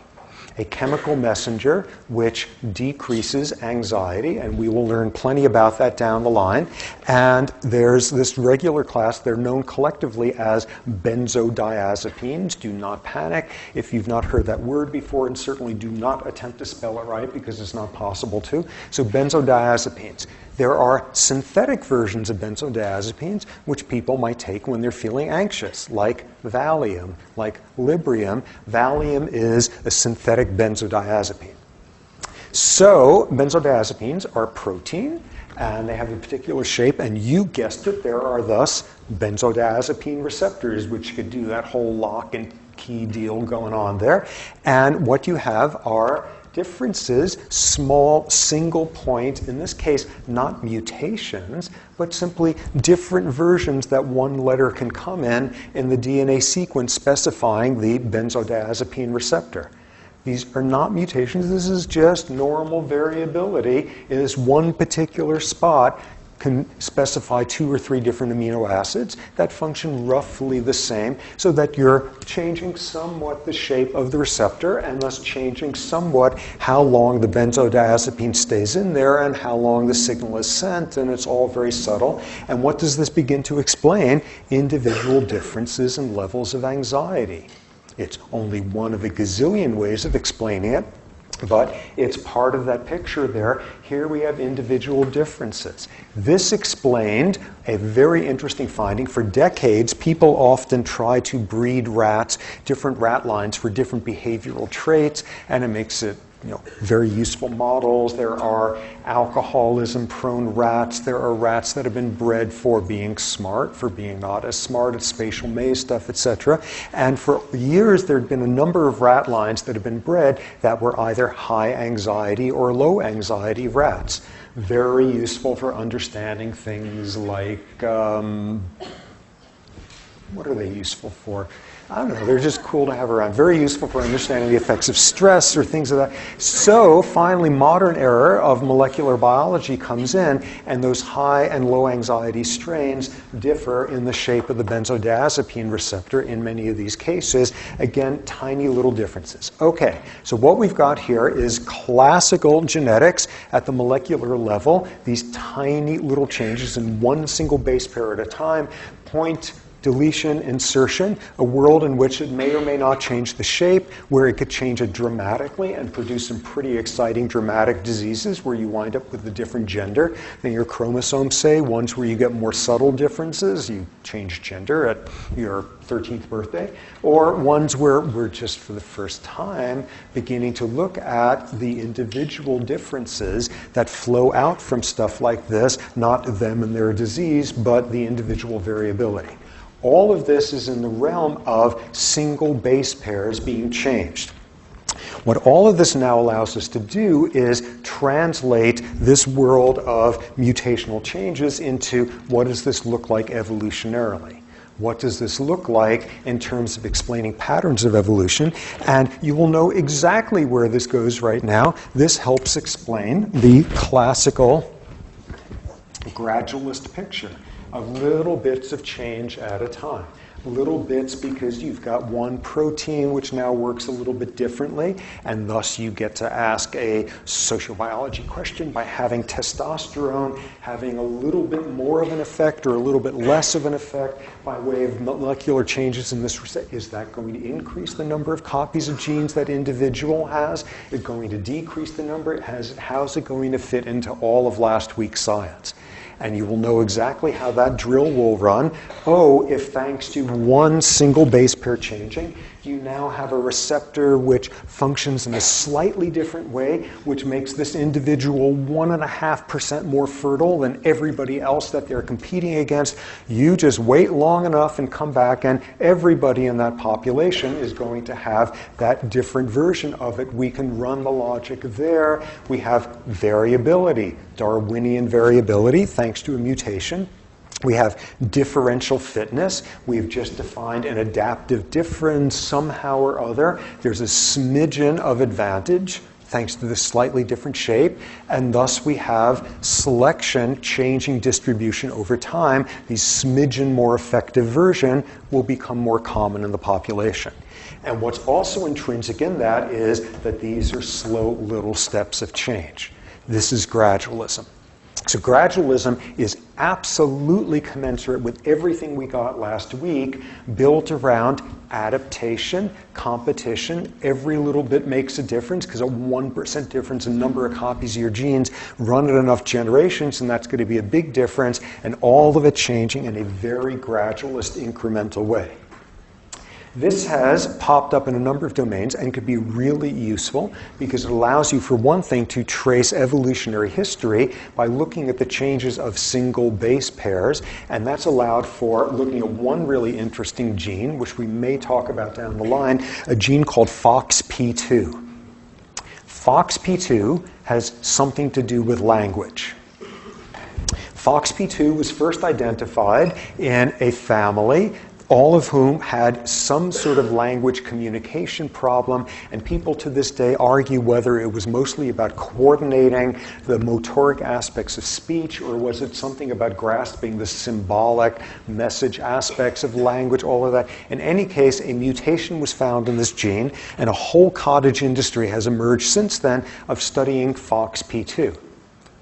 A chemical messenger which decreases anxiety, and we will learn plenty about that down the line. And there's this regular class, they're known collectively as benzodiazepines. Do not panic if you've not heard that word before, and certainly do not attempt to spell it right because it's not possible to. So benzodiazepines. There are synthetic versions of benzodiazepines which people might take when they're feeling anxious, like Valium, like Librium. Valium is a synthetic benzodiazepine. So benzodiazepines are protein, and they have a particular shape, and you guessed it, there are thus benzodiazepine receptors, which could do that whole lock and key deal going on there. And what you have are differences, small single point, in this case not mutations, but simply different versions that one letter can come in the DNA sequence specifying the benzodiazepine receptor. These are not mutations, this is just normal variability in this one particular spot. Can specify 2 or 3 different amino acids that function roughly the same, so that you're changing somewhat the shape of the receptor and thus changing somewhat how long the benzodiazepine stays in there and how long the signal is sent, and it's all very subtle. And what does this begin to explain? Individual differences in levels of anxiety. It's only one of a gazillion ways of explaining it, but it's part of that picture there. Here we have individual differences. This explained a very interesting finding. For decades, people often try to breed rats, different rat lines for different behavioral traits, and it makes it very useful models. There are alcoholism-prone rats. There are rats that have been bred for being smart, for being not as smart at spatial maze stuff, etc. And for years, there had been a number of rat lines that have been bred that were either high anxiety or low anxiety rats. Very useful for understanding things like, what are they useful for? I don't know, they're just cool to have around. Very useful for understanding the effects of stress or things of that. So finally, modern era of molecular biology comes in, and those high and low anxiety strains differ in the shape of the benzodiazepine receptor in many of these cases. Again, tiny little differences. Okay, so what we've got here is classical genetics at the molecular level. These tiny little changes in one single base pair at a time. Point, deletion, insertion, a world in which it may or may not change the shape, where it could change it dramatically and produce some pretty exciting dramatic diseases where you wind up with a different gender than your chromosomes say, ones where you get more subtle differences, you change gender at your 13th birthday, or ones where we're just for the first time beginning to look at the individual differences that flow out from stuff like this, not them and their disease, but the individual variability. All of this is in the realm of single base pairs being changed. What all of this now allows us to do is translate this world of mutational changes into what does this look like evolutionarily? What does this look like in terms of explaining patterns of evolution? And you will know exactly where this goes right now. This helps explain the classical gradualist picture of little bits of change at a time. Little bits because you've got one protein which now works a little bit differently, and thus you get to ask a sociobiology question by having testosterone having a little bit more of an effect or a little bit less of an effect by way of molecular changes in this receptor. Is that going to increase the number of copies of genes that individual has? Is it going to decrease the number? How's it going to fit into all of last week's science? And you will know exactly how that drill will run. Oh, if thanks to one single base pair changing, you now have a receptor which functions in a slightly different way, which makes this individual 1.5% more fertile than everybody else that they're competing against. You just wait long enough and come back, and everybody in that population is going to have that different version of it. We can run the logic there. We have variability, Darwinian variability, thanks to a mutation. We have differential fitness. We've just defined an adaptive difference somehow or other. There's a smidgen of advantage thanks to this slightly different shape. And thus we have selection changing distribution over time. The smidgen more effective version will become more common in the population. And what's also intrinsic in that is that these are slow little steps of change. This is gradualism. So gradualism is absolutely commensurate with everything we got last week, built around adaptation, competition. Every little bit makes a difference because a 1% difference in number of copies of your genes run it enough generations, and that's going to be a big difference, and all of it changing in a very gradualist, incremental way. This has popped up in a number of domains and could be really useful because it allows you, for one thing, to trace evolutionary history by looking at the changes of single base pairs, and that's allowed for looking at one really interesting gene, which we may talk about down the line, a gene called FOXP2. FOXP2 has something to do with language. FOXP2 was first identified in a family, all of whom had some sort of language communication problem, and people to this day argue whether it was mostly about coordinating the motoric aspects of speech, or was it something about grasping the symbolic message aspects of language, all of that. In any case, a mutation was found in this gene, and a whole cottage industry has emerged since then of studying FOXP2,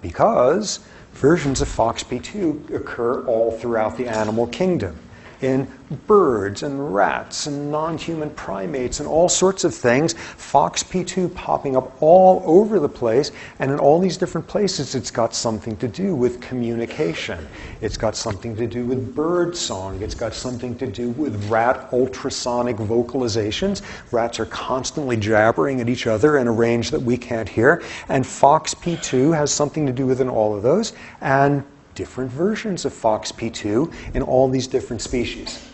because versions of FOXP2 occur all throughout the animal kingdom, in birds and rats and non-human primates and all sorts of things. FOXP2 popping up all over the place, and in all these different places it's got something to do with communication. It's got something to do with bird song. It's got something to do with rat ultrasonic vocalizations. Rats are constantly jabbering at each other in a range that we can't hear, and FOXP2 has something to do with in all of those, and different versions of FOXP2 in all these different species.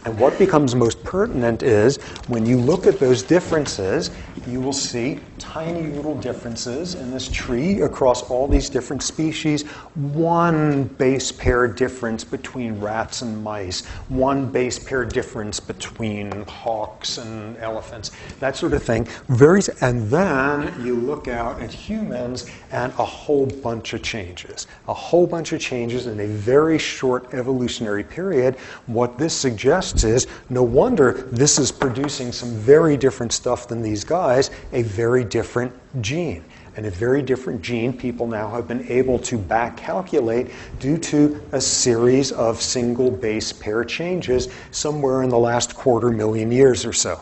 And what becomes most pertinent is when you look at those differences, you will see tiny little differences in this tree across all these different species. One base pair difference between rats and mice, one base pair difference between hawks and elephants, that sort of thing. And then you look out at humans and a whole bunch of changes. A whole bunch of changes in a very short evolutionary period. What this suggests is, no wonder this is producing some very different stuff than these guys, a very different gene. And a very different gene people now have been able to back calculate due to a series of single base pair changes somewhere in the last 250,000 years or so.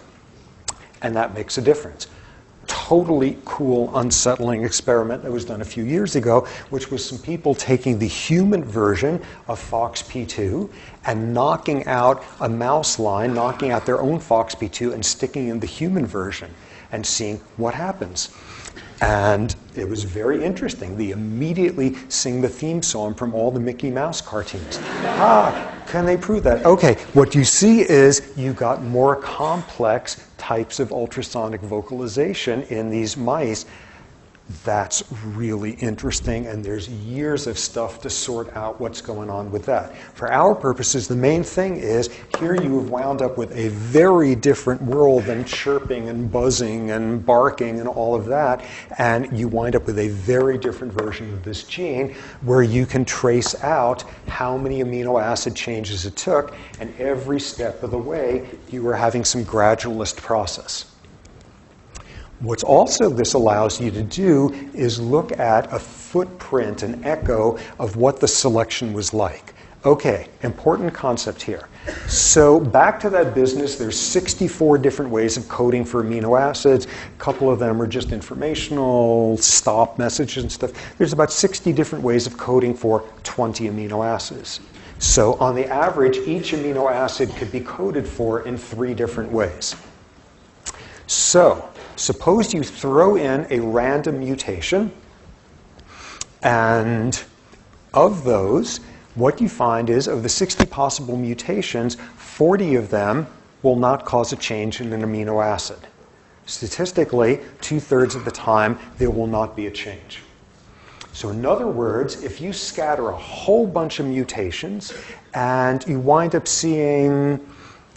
And that makes a difference. Totally cool, unsettling experiment that was done a few years ago, which was some people taking the human version of FOXP2 and knocking out a mouse line, knocking out their own FOXP2 and sticking in the human version and seeing what happens. And it was very interesting. They immediately sing the theme song from all the Mickey Mouse cartoons. Can they prove that? Okay, what you see is you got more complex types of ultrasonic vocalization in these mice. That's really interesting, and there's years of stuff to sort out what's going on with that. For our purposes, the main thing is here you have wound up with a very different world than chirping and buzzing and barking and all of that, and you wind up with a very different version of this gene where you can trace out how many amino acid changes it took, and every step of the way you were having some gradualist process. What's also this allows you to do is look at a footprint, an echo of what the selection was like. Okay, important concept here. So back to that business, there's 64 different ways of coding for amino acids. A couple of them are just informational, stop messages and stuff. There's about 60 different ways of coding for 20 amino acids. So on the average, each amino acid could be coded for in 3 different ways. So, suppose you throw in a random mutation, and of those, what you find is, of the 60 possible mutations, 40 of them will not cause a change in an amino acid. Statistically, 2/3 of the time, there will not be a change. So in other words, if you scatter a whole bunch of mutations and you wind up seeing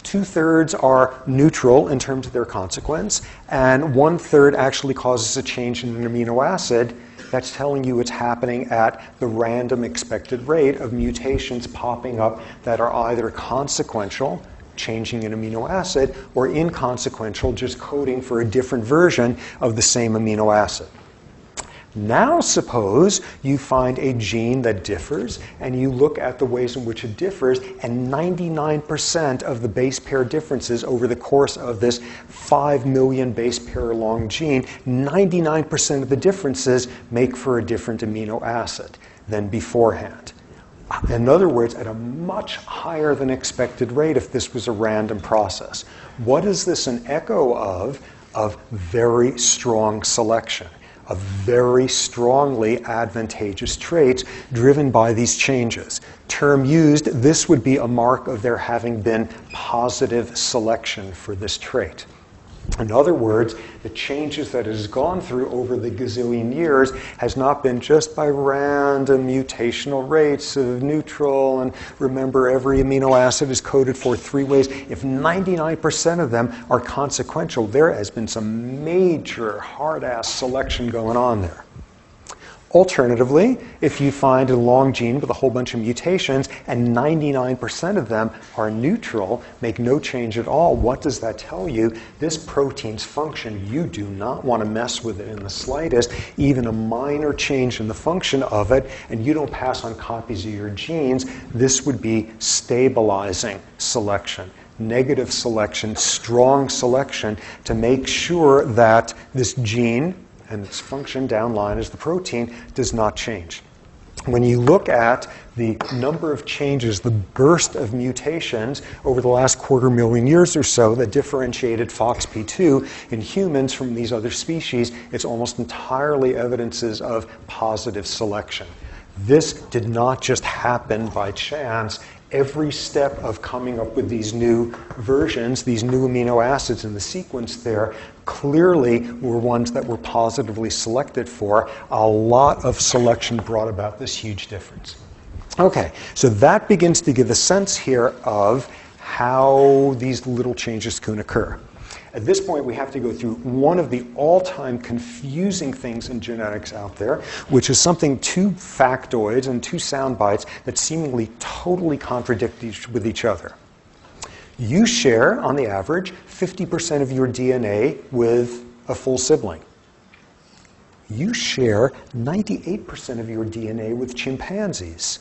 2/3 are neutral in terms of their consequence, and 1/3 actually causes a change in an amino acid, that's telling you it's happening at the random expected rate of mutations popping up that are either consequential, changing an amino acid, or inconsequential, just coding for a different version of the same amino acid. Now suppose you find a gene that differs, and you look at the ways in which it differs, and 99% of the base pair differences over the course of this 5 million base pair long gene, 99% of the differences make for a different amino acid than beforehand. In other words, at a much higher than expected rate if this was a random process. What is this an echo of? Of very strong selection, of very strongly advantageous traits driven by these changes. Term used, this would be a mark of there having been positive selection for this trait. In other words, the changes that it has gone through over the gazillion years has not been just by random mutational rates of neutral, and remember every amino acid is coded for 3 ways. If 99% of them are consequential, there has been some major hard-ass selection going on there. Alternatively, if you find a long gene with a whole bunch of mutations and 99% of them are neutral, make no change at all, what does that tell you? This protein's function, you do not want to mess with it in the slightest. Even a minor change in the function of it, and you don't pass on copies of your genes, this would be stabilizing selection. Negative selection, strong selection to make sure that this gene and its function downline as the protein does not change. When you look at the number of changes, the burst of mutations over the last 250,000 years or so that differentiated FOXP2 in humans from these other species, it's almost entirely evidences of positive selection. This did not just happen by chance. Every step of coming up with these new versions, these new amino acids in the sequence there, clearly were ones that were positively selected for. A lot of selection brought about this huge difference. Okay, so that begins to give a sense here of how these little changes can occur. At this point, we have to go through one of the all-time confusing things in genetics out there, which is something, 2 factoids and 2 sound bites that seemingly totally contradict with each other. You share, on the average, 50% of your DNA with a full sibling. You share 98% of your DNA with chimpanzees.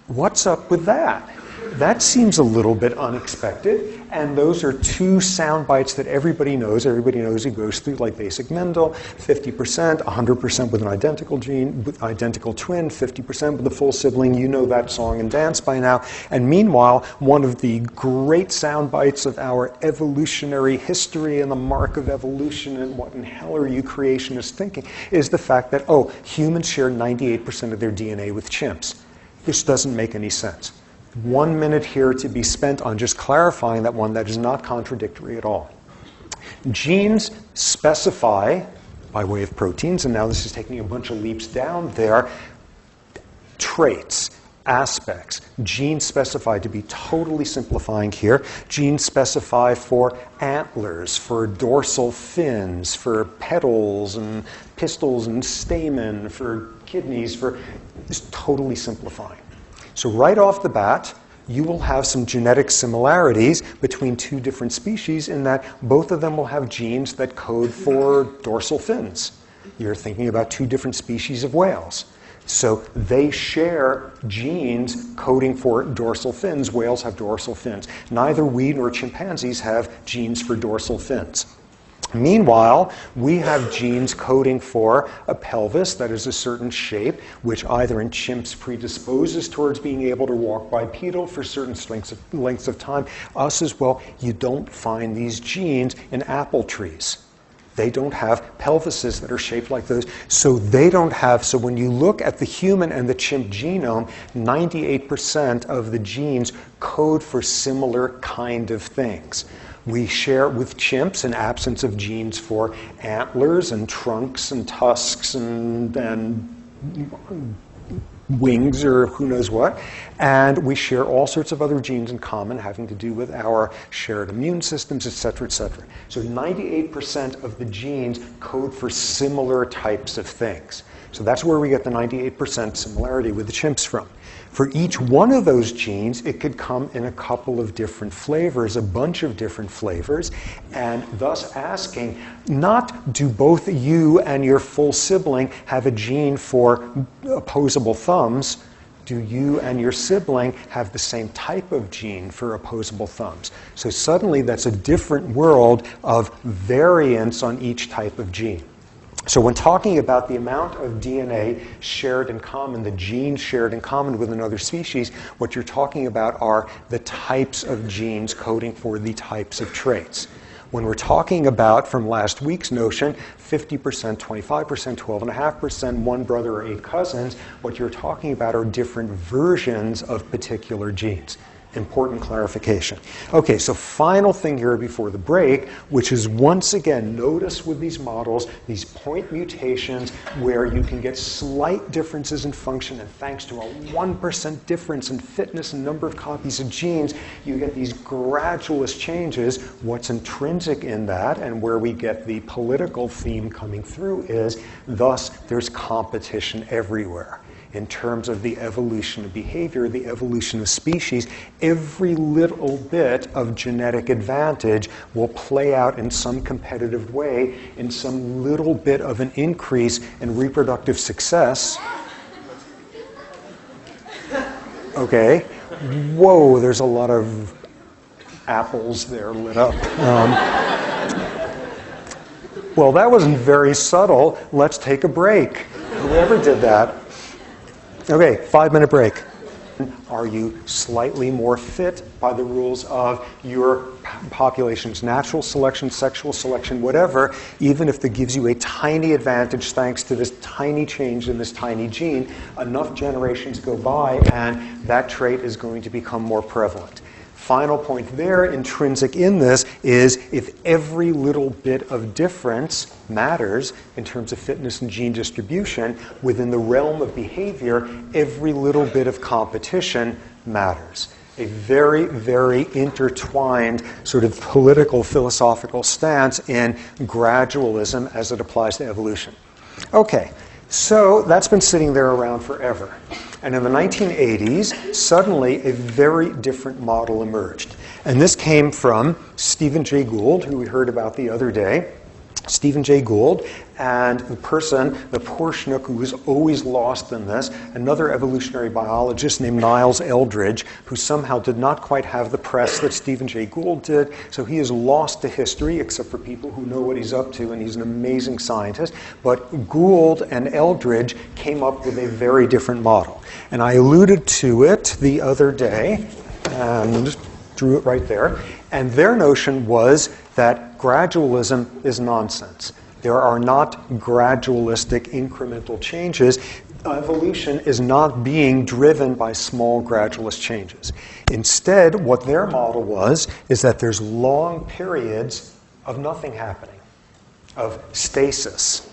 What's up with that? That seems a little bit unexpected, and those are 2 sound bites that everybody knows. Everybody knows it goes through like basic Mendel, 50%, 100% with an identical gene, identical twin, 50% with a full sibling. You know that song and dance by now. And meanwhile, one of the great sound bites of our evolutionary history and the mark of evolution and what in hell are you creationists thinking is the fact that, oh, humans share 98% of their DNA with chimps. This doesn't make any sense. 1 minute here to be spent on just clarifying that one. That is not contradictory at all. Genes specify, by way of proteins, and now this is taking a bunch of leaps down there, traits, aspects. Genes specify, to be totally simplifying here, genes specify for antlers, for dorsal fins, for petals and pistils and stamen, for kidneys, for it's totally simplifying. So right off the bat, you will have some genetic similarities between 2 different species in that both of them will have genes that code for dorsal fins. You're thinking about 2 different species of whales. So they share genes coding for dorsal fins. Whales have dorsal fins. Neither we nor chimpanzees have genes for dorsal fins. Meanwhile, we have genes coding for a pelvis that is a certain shape, which either in chimps predisposes towards being able to walk bipedal for certain lengths of time. Us as well, you don't find these genes in apple trees. They don't have pelvises that are shaped like those. So when you look at the human and the chimp genome, 98% of the genes code for similar kind of things. We share with chimps an absence of genes for antlers and trunks and tusks and wings or who knows what. And we share all sorts of other genes in common having to do with our shared immune systems, et cetera, et cetera. So 98% of the genes code for similar types of things. So that's where we get the 98% similarity with the chimps from. For each one of those genes, it could come in a couple of different flavors, a bunch of different flavors, and thus asking, not do both you and your full sibling have a gene for opposable thumbs, do you and your sibling have the same type of gene for opposable thumbs? So suddenly that's a different world of variance on each type of gene. So when talking about the amount of DNA shared in common, the genes shared in common with another species, what you're talking about are the types of genes coding for the types of traits. When we're talking about, from last week's notion, 50%, 25%, 12.5%, one brother or 8 cousins, what you're talking about are different versions of particular genes. Important clarification. Okay, so final thing here before the break, which is once again, notice with these models, these point mutations where you can get slight differences in function, and thanks to a 1% difference in fitness and number of copies of genes, you get these gradualist changes. What's intrinsic in that, and where we get the political theme coming through, is thus there's competition everywhere. In terms of the evolution of behavior, the evolution of species, every little bit of genetic advantage will play out in some competitive way, in some little bit of an increase in reproductive success. Okay. Whoa, there's a lot of apples there lit up. Well, that wasn't very subtle. Let's take a break. Whoever did that. Okay, 5-minute break. Are you slightly more fit by the rules of your population's natural selection, sexual selection, whatever, even if that gives you a tiny advantage thanks to this tiny change in this tiny gene, enough generations go by and that trait is going to become more prevalent. Final point there, intrinsic in this, is if every little bit of difference matters in terms of fitness and gene distribution, within the realm of behavior, every little bit of competition matters. A very, very intertwined sort of political, philosophical stance in gradualism as it applies to evolution. Okay, so that's been sitting there around forever. And in the 1980s, suddenly a very different model emerged. And this came from Stephen Jay Gould, who we heard about the other day. Stephen Jay Gould, and the person, the poor schnook who was always lost in this, another evolutionary biologist named Niles Eldredge, who somehow did not quite have the press that Stephen Jay Gould did, so he is lost to history, except for people who know what he's up to, and he's an amazing scientist. But Gould and Eldredge came up with a very different model. And I alluded to it the other day, and drew it right there. And their notion was that gradualism is nonsense. There are not gradualistic incremental changes. Evolution is not being driven by small gradualist changes. Instead, what their model was is that there's long periods of nothing happening, of stasis.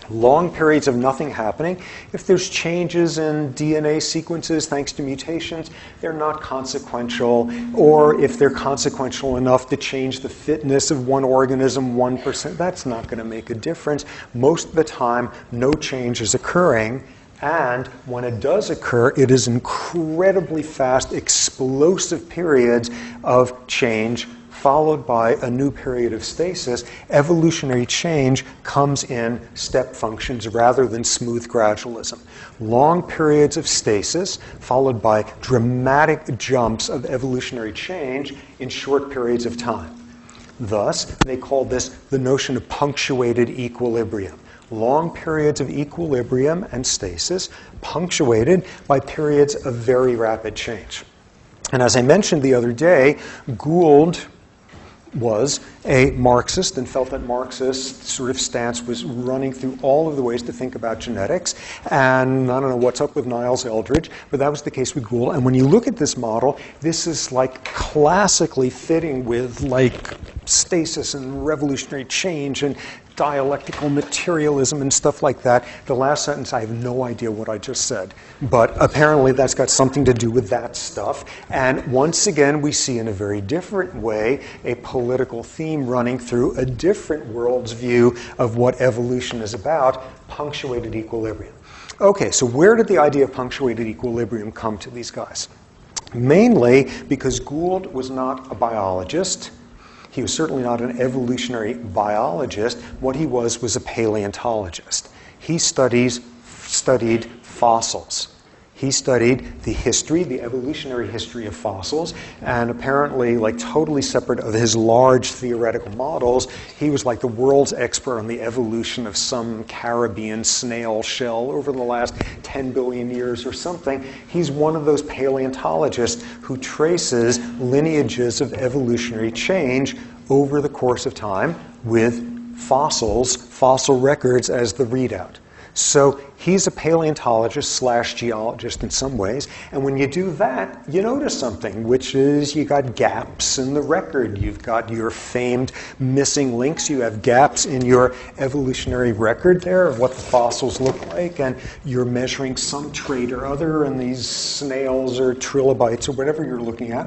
Long periods of nothing happening. If there's changes in DNA sequences thanks to mutations, they're not consequential. Or if they're consequential enough to change the fitness of one organism 1%, that's not going to make a difference. Most of the time, no change is occurring. And when it does occur, it is incredibly fast, explosive periods of change followed by a new period of stasis. Evolutionary change comes in step functions rather than smooth gradualism. Long periods of stasis followed by dramatic jumps of evolutionary change in short periods of time. Thus, they called this the notion of punctuated equilibrium. Long periods of equilibrium and stasis punctuated by periods of very rapid change. And as I mentioned the other day, Gould was a Marxist and felt that Marxist sort of stance was running through all of the ways to think about genetics. And I don't know what's up with Niles Eldredge, but that was the case with Gould. And when you look at this model, this is like classically fitting with like stasis and revolutionary change and dialectical materialism and stuff like that. The last sentence, I have no idea what I just said, but apparently that's got something to do with that stuff. And once again, we see in a very different way a political theme running through a different world's view of what evolution is about, punctuated equilibrium. Okay, so where did the idea of punctuated equilibrium come to these guys? Mainly because Gould was not a biologist. He was certainly not an evolutionary biologist. What he was a paleontologist. He studied fossils. He studied the history, the evolutionary history of fossils, and apparently, like totally separate of his large theoretical models, he was like the world's expert on the evolution of some Caribbean snail shell over the last 10 billion years or something. He's one of those paleontologists who traces lineages of evolutionary change over the course of time with fossils, fossil records as the readout. So he's a paleontologist slash geologist in some ways. And when you do that, you notice something, which is you got gaps in the record. You've got your famed missing links. You have gaps in your evolutionary record there of what the fossils look like. And you're measuring some trait or other in these snails or trilobites or whatever you're looking at.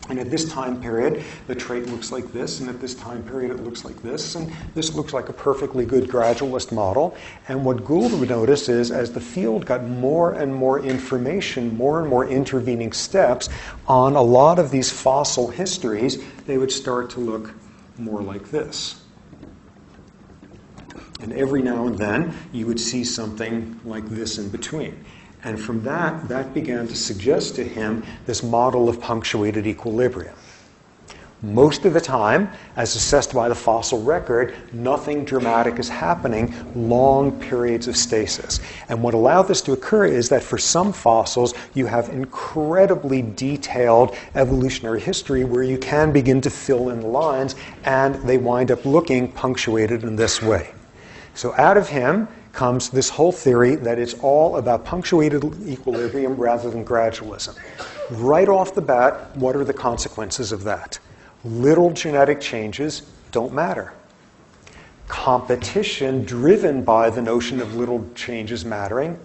And at this time period, the trait looks like this, and at this time period, it looks like this, and this looks like a perfectly good gradualist model. And what Gould would notice is, as the field got more and more information, more and more intervening steps on a lot of these fossil histories, they would start to look more like this. And every now and then, you would see something like this in between. And from that began to suggest to him this model of punctuated equilibrium. Most of the time, as assessed by the fossil record, nothing dramatic is happening, long periods of stasis. And what allowed this to occur is that for some fossils, you have incredibly detailed evolutionary history where you can begin to fill in the lines, and they wind up looking punctuated in this way. So out of him comes this whole theory that it's all about punctuated equilibrium rather than gradualism. Right off the bat, what are the consequences of that? Little genetic changes don't matter. Competition driven by the notion of little changes mattering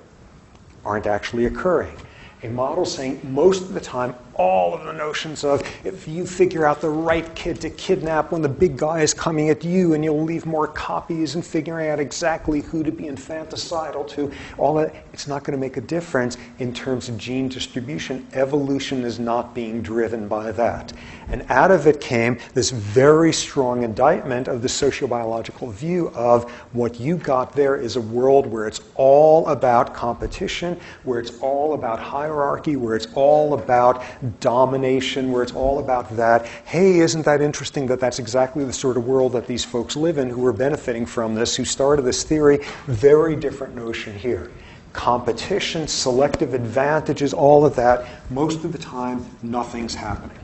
aren't actually occurring. A model saying most of the time, all of the notions of if you figure out the right kid to kidnap when the big guy is coming at you and you'll leave more copies and figuring out exactly who to be infanticidal to, all that, it's not going to make a difference in terms of gene distribution. Evolution is not being driven by that. And out of it came this very strong indictment of the sociobiological view of what you got there is a world where it's all about competition, where it's all about hierarchy, where it's all about domination, where it's all about that. Hey, isn't that interesting that that's exactly the sort of world that these folks live in who are benefiting from this, who started this theory? Very different notion here. Competition, selective advantages, all of that. Most of the time, nothing's happening.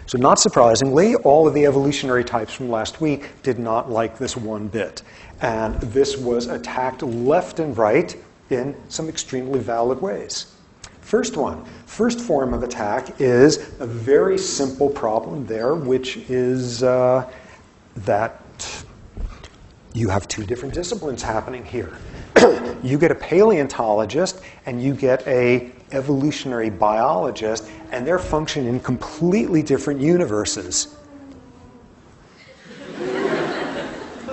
So not surprisingly, all of the evolutionary types from last week did not like this one bit. And this was attacked left and right in some extremely valid ways. First form of attack is a very simple problem there, which is that you have two different disciplines happening here. You get a paleontologist and you get a evolutionary biologist, and they're functioning in completely different universes.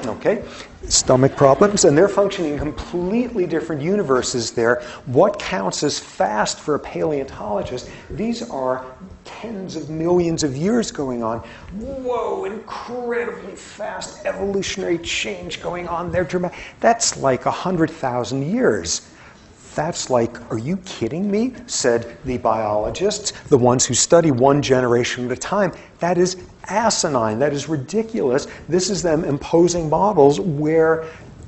Okay? Stomach problems, and they're functioning in completely different universes there. What counts as fast for a paleontologist? These are tens of millions of years going on. Whoa, incredibly fast evolutionary change going on there. That's like 100,000 years. That's like, are you kidding me? Said the biologists, the ones who study one generation at a time. That is asinine. That is ridiculous. This is them imposing models where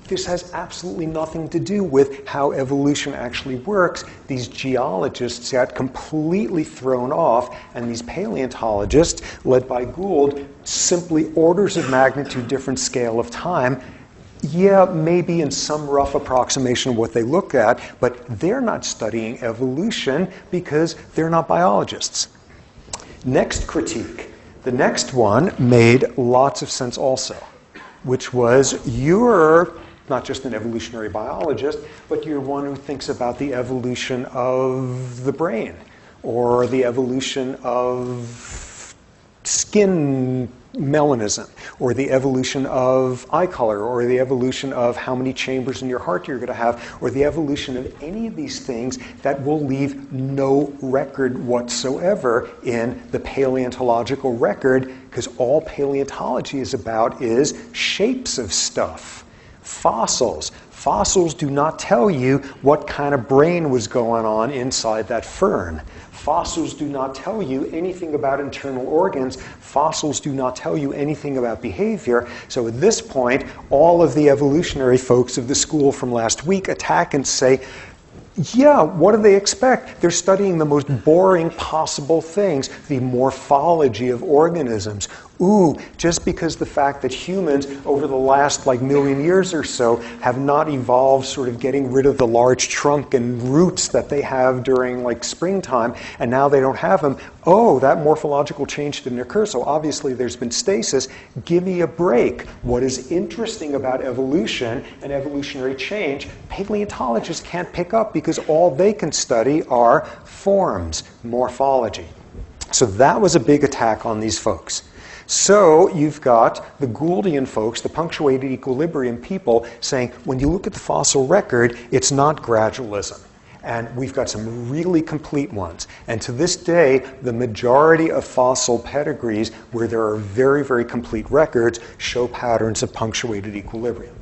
this has absolutely nothing to do with how evolution actually works. These geologists got completely thrown off, and these paleontologists, led by Gould, simply orders of magnitude different scale of time. Yeah, maybe in some rough approximation of what they look at, but they're not studying evolution because they're not biologists. Next critique. The next one made lots of sense also, which was you're not just an evolutionary biologist, but you're one who thinks about the evolution of the brain or the evolution of skin melanism, or the evolution of eye color, or the evolution of how many chambers in your heart you're going to have, or the evolution of any of these things that will leave no record whatsoever in the paleontological record, because all paleontology is about is shapes of stuff. Fossils. Fossils do not tell you what kind of brain was going on inside that fern. Fossils do not tell you anything about internal organs. Fossils do not tell you anything about behavior. So at this point, all of the evolutionary folks of the school from last week attack and say, yeah, what do they expect? They're studying the most boring possible things, the morphology of organisms. Ooh, just because the fact that humans over the last million years or so have not evolved sort of getting rid of the large trunk and roots that they have during springtime, and now they don't have them. Oh, that morphological change didn't occur, so obviously there's been stasis. Give me a break. What is interesting about evolution and evolutionary change, paleontologists can't pick up because all they can study are forms, morphology. So that was a big attack on these folks. So you've got the Gouldian folks, the punctuated equilibrium people, saying when you look at the fossil record, it's not gradualism. And we've got some really complete ones. And to this day, the majority of fossil pedigrees where there are very, very complete records show patterns of punctuated equilibrium.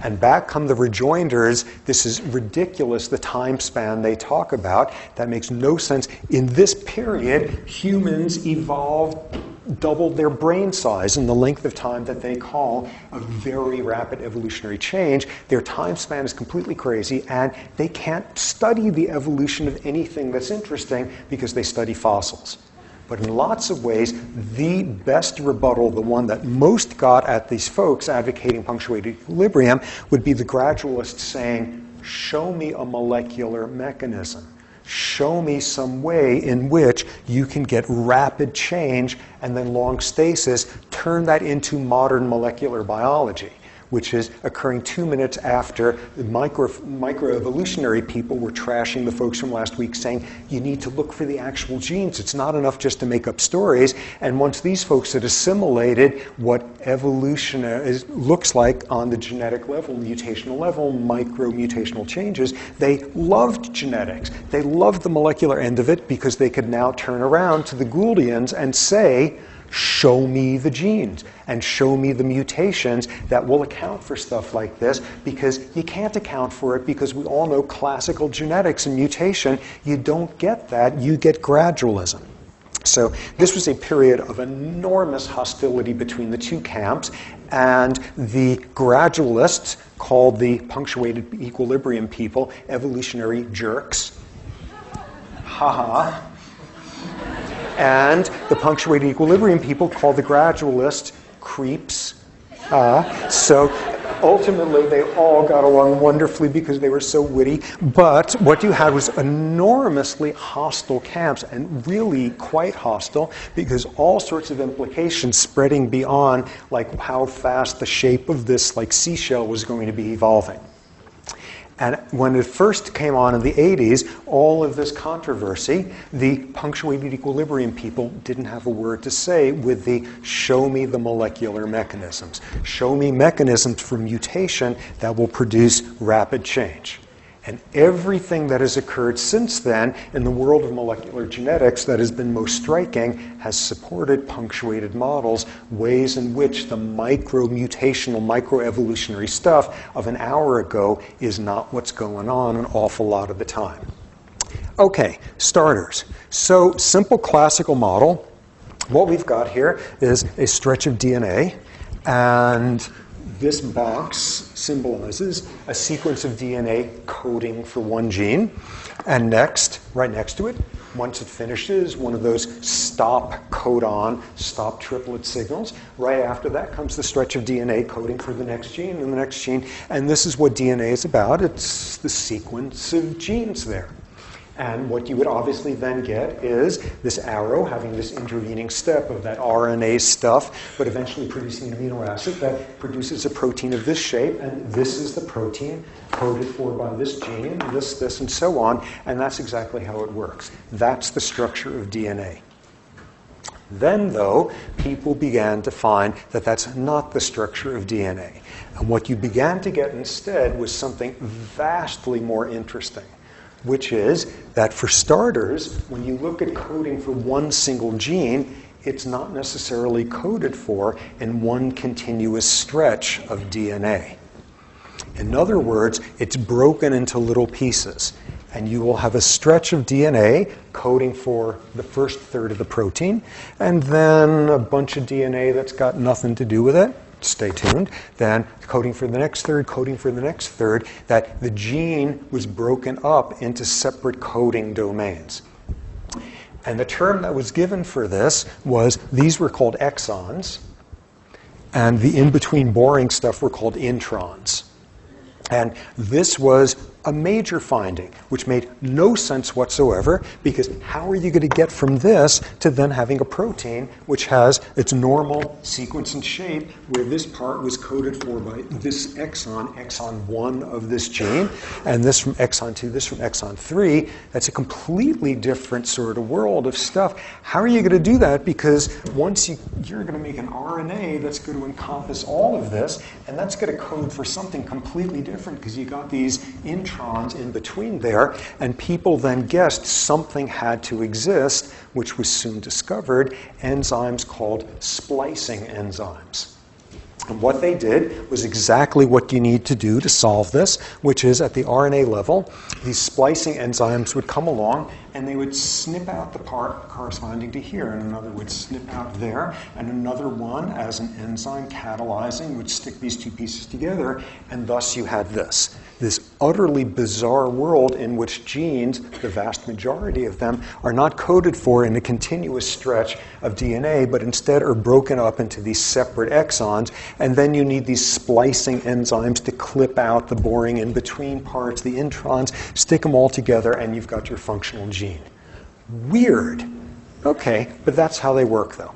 And back come the rejoinders. This is ridiculous, the time span they talk about. That makes no sense. In this period, humans evolved, doubled their brain size in the length of time that they call a very rapid evolutionary change. Their time span is completely crazy, and they can't study the evolution of anything that's interesting because they study fossils. But in lots of ways, the best rebuttal, the one that most got at these folks advocating punctuated equilibrium, would be the gradualists saying, show me a molecular mechanism. Show me some way in which you can get rapid change and then long stasis, turn that into modern molecular biology, which is occurring 2 minutes after the microevolutionary people were trashing the folks from last week, saying you need to look for the actual genes. It's not enough just to make up stories. And once these folks had assimilated what evolution looks like on the genetic level, mutational level, micro-mutational changes, they loved genetics. They loved the molecular end of it because they could now turn around to the Gouldians and say, show me the genes and show me the mutations that will account for stuff like this, because you can't account for it because we all know classical genetics and mutation. You don't get that. You get gradualism. So this was a period of enormous hostility between the two camps, and the gradualists, called the punctuated equilibrium people, evolutionary jerks. Ha-ha. And the punctuated equilibrium people called the gradualists creeps. So ultimately, they all got along wonderfully because they were so witty. But what you had was enormously hostile camps, and really quite hostile, because all sorts of implications spreading beyond how fast the shape of this seashell was going to be evolving. And when it first came on in the 80s, all of this controversy, the punctuated equilibrium people didn't have a word to say with the show me the molecular mechanisms. Show me mechanisms for mutation that will produce rapid change. And everything that has occurred since then in the world of molecular genetics that has been most striking has supported punctuated models, ways in which the micro-mutational, microevolutionary stuff of an hour ago is not what's going on an awful lot of the time. Okay, starters. So, simple classical model. What we've got here is a stretch of DNA, and this box symbolizes a sequence of DNA coding for one gene. And next, right next to it, once it finishes, one of those stop codon, stop triplet signals. Right after that comes the stretch of DNA coding for the next gene and the next gene. And this is what DNA is about. It's the sequence of genes there. And what you would obviously then get is this arrow having this intervening step of that RNA stuff, but eventually producing an amino acid that produces a protein of this shape, and this is the protein coded for by this gene, this, and so on, and that's exactly how it works. That's the structure of DNA. Then, though, people began to find that that's not the structure of DNA. And what you began to get instead was something vastly more interesting, which is that for starters, when you look at coding for one single gene, it's not necessarily coded for in one continuous stretch of DNA. In other words, it's broken into little pieces. And you will have a stretch of DNA coding for the first third of the protein, and then a bunch of DNA that's got nothing to do with it. Stay tuned. Then coding for the next third, coding for the next third, that the gene was broken up into separate coding domains. And the term that was given for this was, these were called exons, and the in-between boring stuff were called introns. And this was a major finding, which made no sense whatsoever, because how are you going to get from this to then having a protein which has its normal sequence and shape, where this part was coded for by this exon, exon 1 of this gene, and this from exon 2, this from exon 3. That's a completely different sort of world of stuff. How are you going to do that? Because once you're going to make an RNA that's going to encompass all of this, and that's going to code for something completely different, because you got these introns in between there, and people then guessed something had to exist, which was soon discovered, enzymes called splicing enzymes. And what they did was exactly what you need to do to solve this, which is at the RNA level, these splicing enzymes would come along and they would snip out the part corresponding to here, and another would snip out there, and another one, as an enzyme catalyzing, would stick these two pieces together, and thus you had this utterly bizarre world in which genes, the vast majority of them, are not coded for in a continuous stretch of DNA, but instead are broken up into these separate exons, and then you need these splicing enzymes to clip out the boring in-between parts, the introns, stick them all together, and you've got your functional gene. Weird. Okay, but that's how they work, though.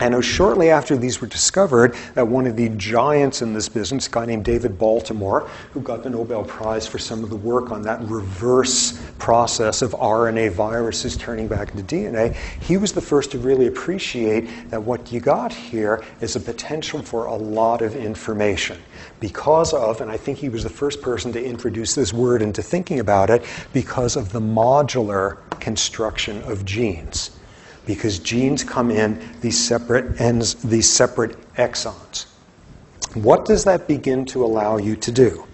And it was shortly after these were discovered that one of the giants in this business, a guy named David Baltimore, who got the Nobel Prize for some of the work on that reverse process of RNA viruses turning back into DNA, he was the first to really appreciate that what you got here is a potential for a lot of information. Because of, and I think he was the first person to introduce this word into thinking about it, because of the modular construction of genes. Because genes come in these separate exons. What does that begin to allow you to do?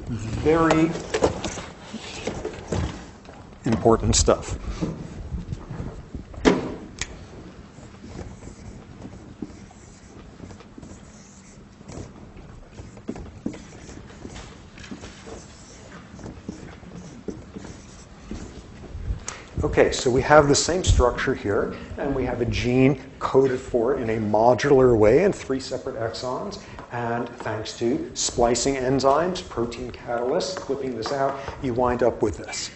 Very important stuff. Okay, so we have the same structure here, and we have a gene coded for in a modular way in 3 separate exons, and thanks to splicing enzymes, protein catalysts, clipping this out, you wind up with this.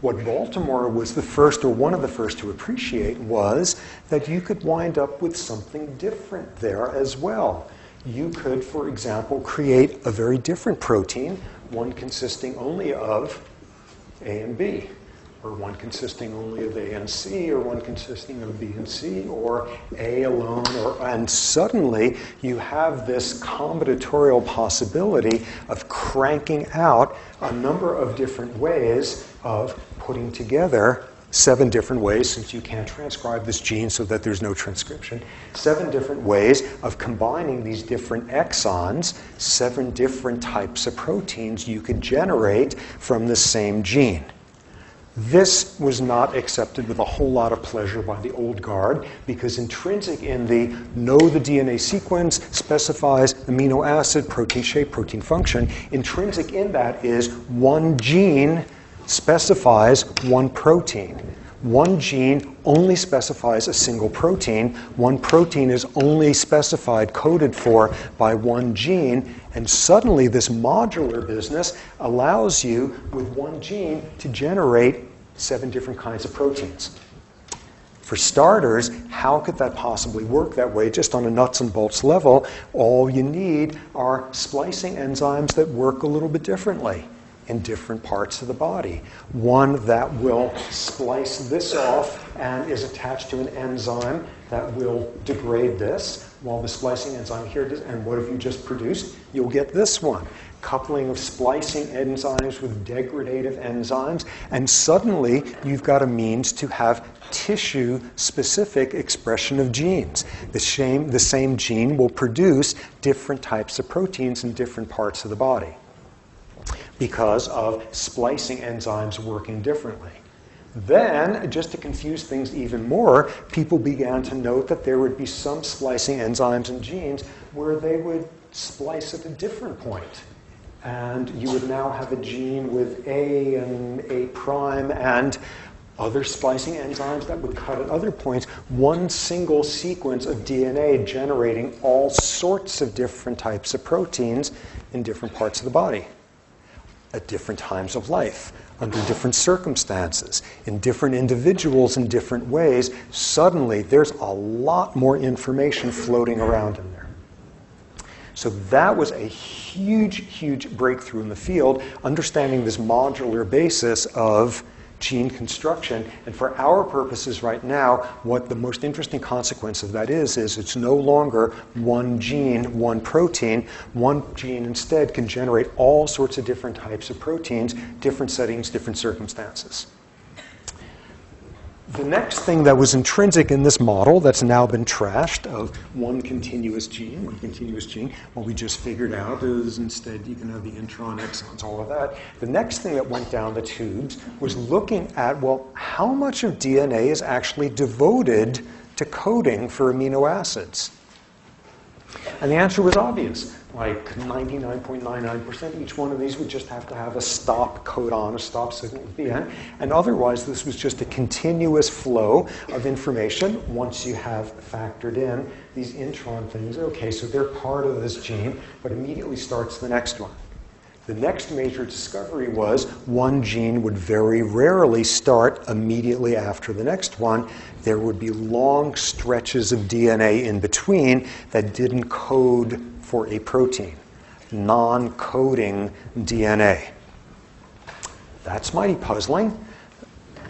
What Baltimore was the first, or one of the first to appreciate, was that you could wind up with something different there as well. You could, for example, create a very different protein, one consisting only of A and B. or one consisting only of A and C, or one consisting of B and C, or A alone, and suddenly you have this combinatorial possibility of cranking out a number of different ways of putting together 7 different ways, since you can't transcribe this gene so that there's no transcription, 7 different ways of combining these different exons, 7 different types of proteins you could generate from the same gene. This was not accepted with a whole lot of pleasure by the old guard, because intrinsic in the know the DNA sequence specifies amino acid, protein shape, protein function, intrinsic in that is one gene specifies one protein. One gene only specifies a single protein. One protein is only specified, coded for by one gene. And suddenly this modular business allows you, with one gene, to generate 7 different kinds of proteins. For starters, how could that possibly work that way? Just on a nuts and bolts level, all you need are splicing enzymes that work a little bit differently in different parts of the body. One that will splice this off and is attached to an enzyme that will degrade this, while the splicing enzyme here does. And what have you just produced? You'll get this one. Coupling of splicing enzymes with degradative enzymes, and suddenly you've got a means to have tissue-specific expression of genes. The same gene will produce different types of proteins in different parts of the body because of splicing enzymes working differently. Then, just to confuse things even more, people began to note that there would be some splicing enzymes and genes where they would splice at a different point. And you would now have a gene with A and A prime and other splicing enzymes that would cut at other points, one single sequence of DNA generating all sorts of different types of proteins in different parts of the body, at different times of life, under different circumstances, in different individuals in different ways. Suddenly, there's a lot more information floating around in there. So that was a huge, huge breakthrough in the field, understanding this modular basis of gene construction. And for our purposes right now, what the most interesting consequence of that is it's no longer one gene, one protein. One gene instead can generate all sorts of different types of proteins, different settings, different circumstances. The next thing that was intrinsic in this model that's now been trashed of one continuous gene, what we just figured out is instead you can have the intron, exons, all of that. The next thing that went down the tubes was looking at, well, how much of DNA is actually devoted to coding for amino acids? And the answer was obvious. Like 99.99%, each one of these would just have to have a stop codon, a stop signal at the end. And otherwise, this was just a continuous flow of information once you have factored in these intron things. Okay, so they're part of this gene, but immediately starts the next one. The next major discovery was one gene would very rarely start immediately after the next one. There would be long stretches of DNA in between that didn't code for a protein, non-coding DNA. That's mighty puzzling.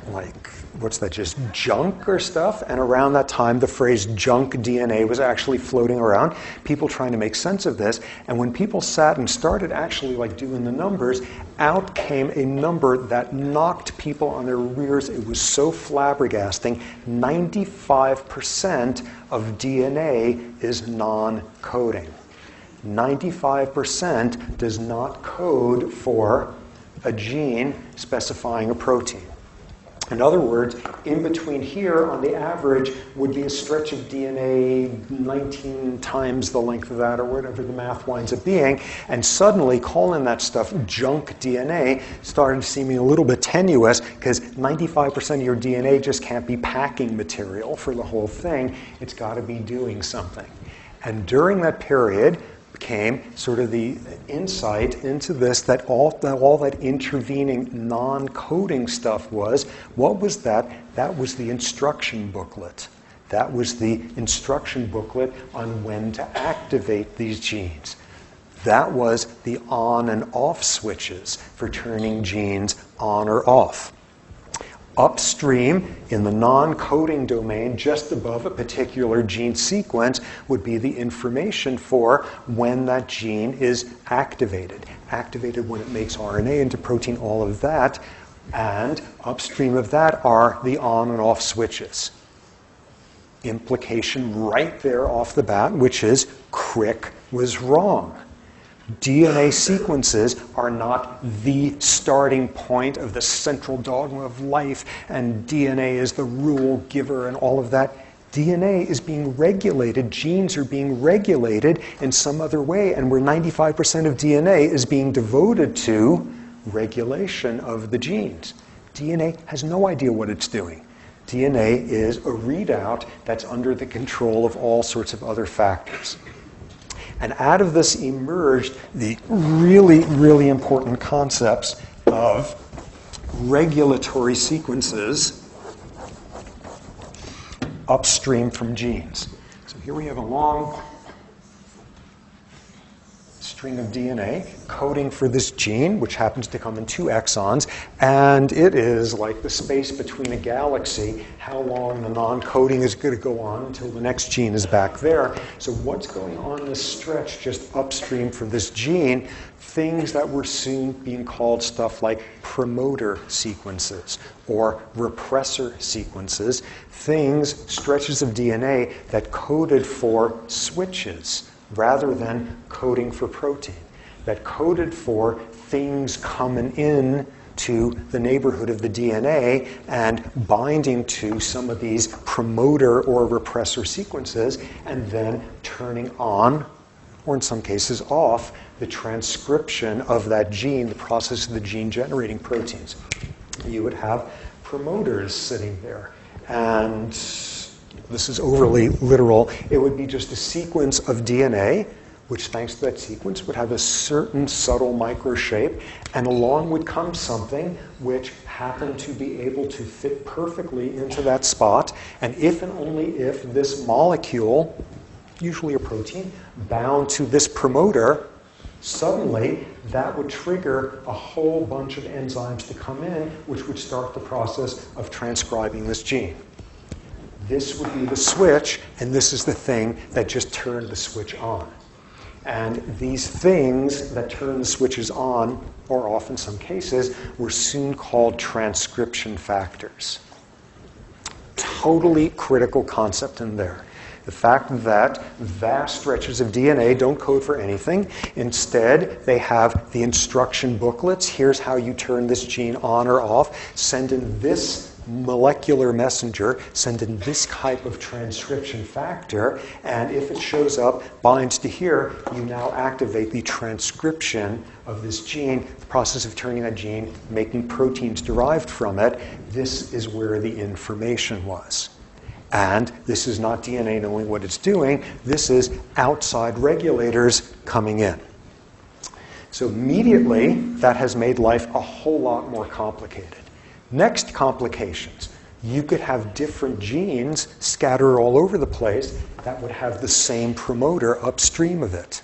Like, what's that, just junk or stuff? And around that time, the phrase junk DNA was actually floating around, people trying to make sense of this. And when people sat and started actually like doing the numbers, out came a number that knocked people on their rears. It was so flabbergasting. 95% of DNA is non-coding. 95% does not code for a gene specifying a protein. In other words, in between here on the average would be a stretch of DNA 19 times the length of that, or whatever the math winds up being, and suddenly calling that stuff junk DNA started seeming a little bit tenuous, because 95% of your DNA just can't be packing material for the whole thing. It's got to be doing something. And during that period came sort of the insight into this, that all that intervening non-coding stuff was. What was that? That was the instruction booklet. That was the instruction booklet on when to activate these genes. That was the on and off switches for turning genes on or off. Upstream, in the non-coding domain, just above a particular gene sequence, would be the information for when that gene is activated. Activated when it makes RNA into protein, all of that. And upstream of that are the on and off switches. Implication right there off the bat, which is Crick was wrong. DNA sequences are not the starting point of the central dogma of life, and DNA is the rule giver and all of that. DNA is being regulated, genes are being regulated in some other way, and where 95% of DNA is being devoted to regulation of the genes. DNA has no idea what it's doing. DNA is a readout that's under the control of all sorts of other factors. And out of this emerged the really, really important concepts of regulatory sequences upstream from genes. So here we have a long string of DNA coding for this gene, which happens to come in 2 exons, and it is like the space between a galaxy, how long the non-coding is going to go on until the next gene is back there. So what's going on in this stretch just upstream from this gene? Things that were soon being called stuff like promoter sequences or repressor sequences, things, stretches of DNA that coded for switches rather than coding for protein, that coded for things coming in to the neighborhood of the DNA and binding to some of these promoter or repressor sequences and then turning on, or in some cases off, the transcription of that gene, the process of the gene generating proteins. You would have promoters sitting there, and this is overly literal. It would be just a sequence of DNA, which thanks to that sequence would have a certain subtle micro shape, and along would come something which happened to be able to fit perfectly into that spot. And if and only if this molecule, usually a protein, bound to this promoter, suddenly that would trigger a whole bunch of enzymes to come in, which would start the process of transcribing this gene. This would be the switch, and this is the thing that just turned the switch on. And these things that turn the switches on, or off in some cases, were soon called transcription factors. Totally critical concept in there. The fact that vast stretches of DNA don't code for anything. Instead, they have the instruction booklets. Here's how you turn this gene on or off. Send in this molecular messenger, send in this type of transcription factor, and if it shows up, binds to here, you now activate the transcription of this gene, the process of turning that gene, making proteins derived from it. This is where the information was. And this is not DNA knowing what it's doing. This is outside regulators coming in. So immediately, that has made life a whole lot more complicated. Next complications. You could have different genes scattered all over the place that would have the same promoter upstream of it.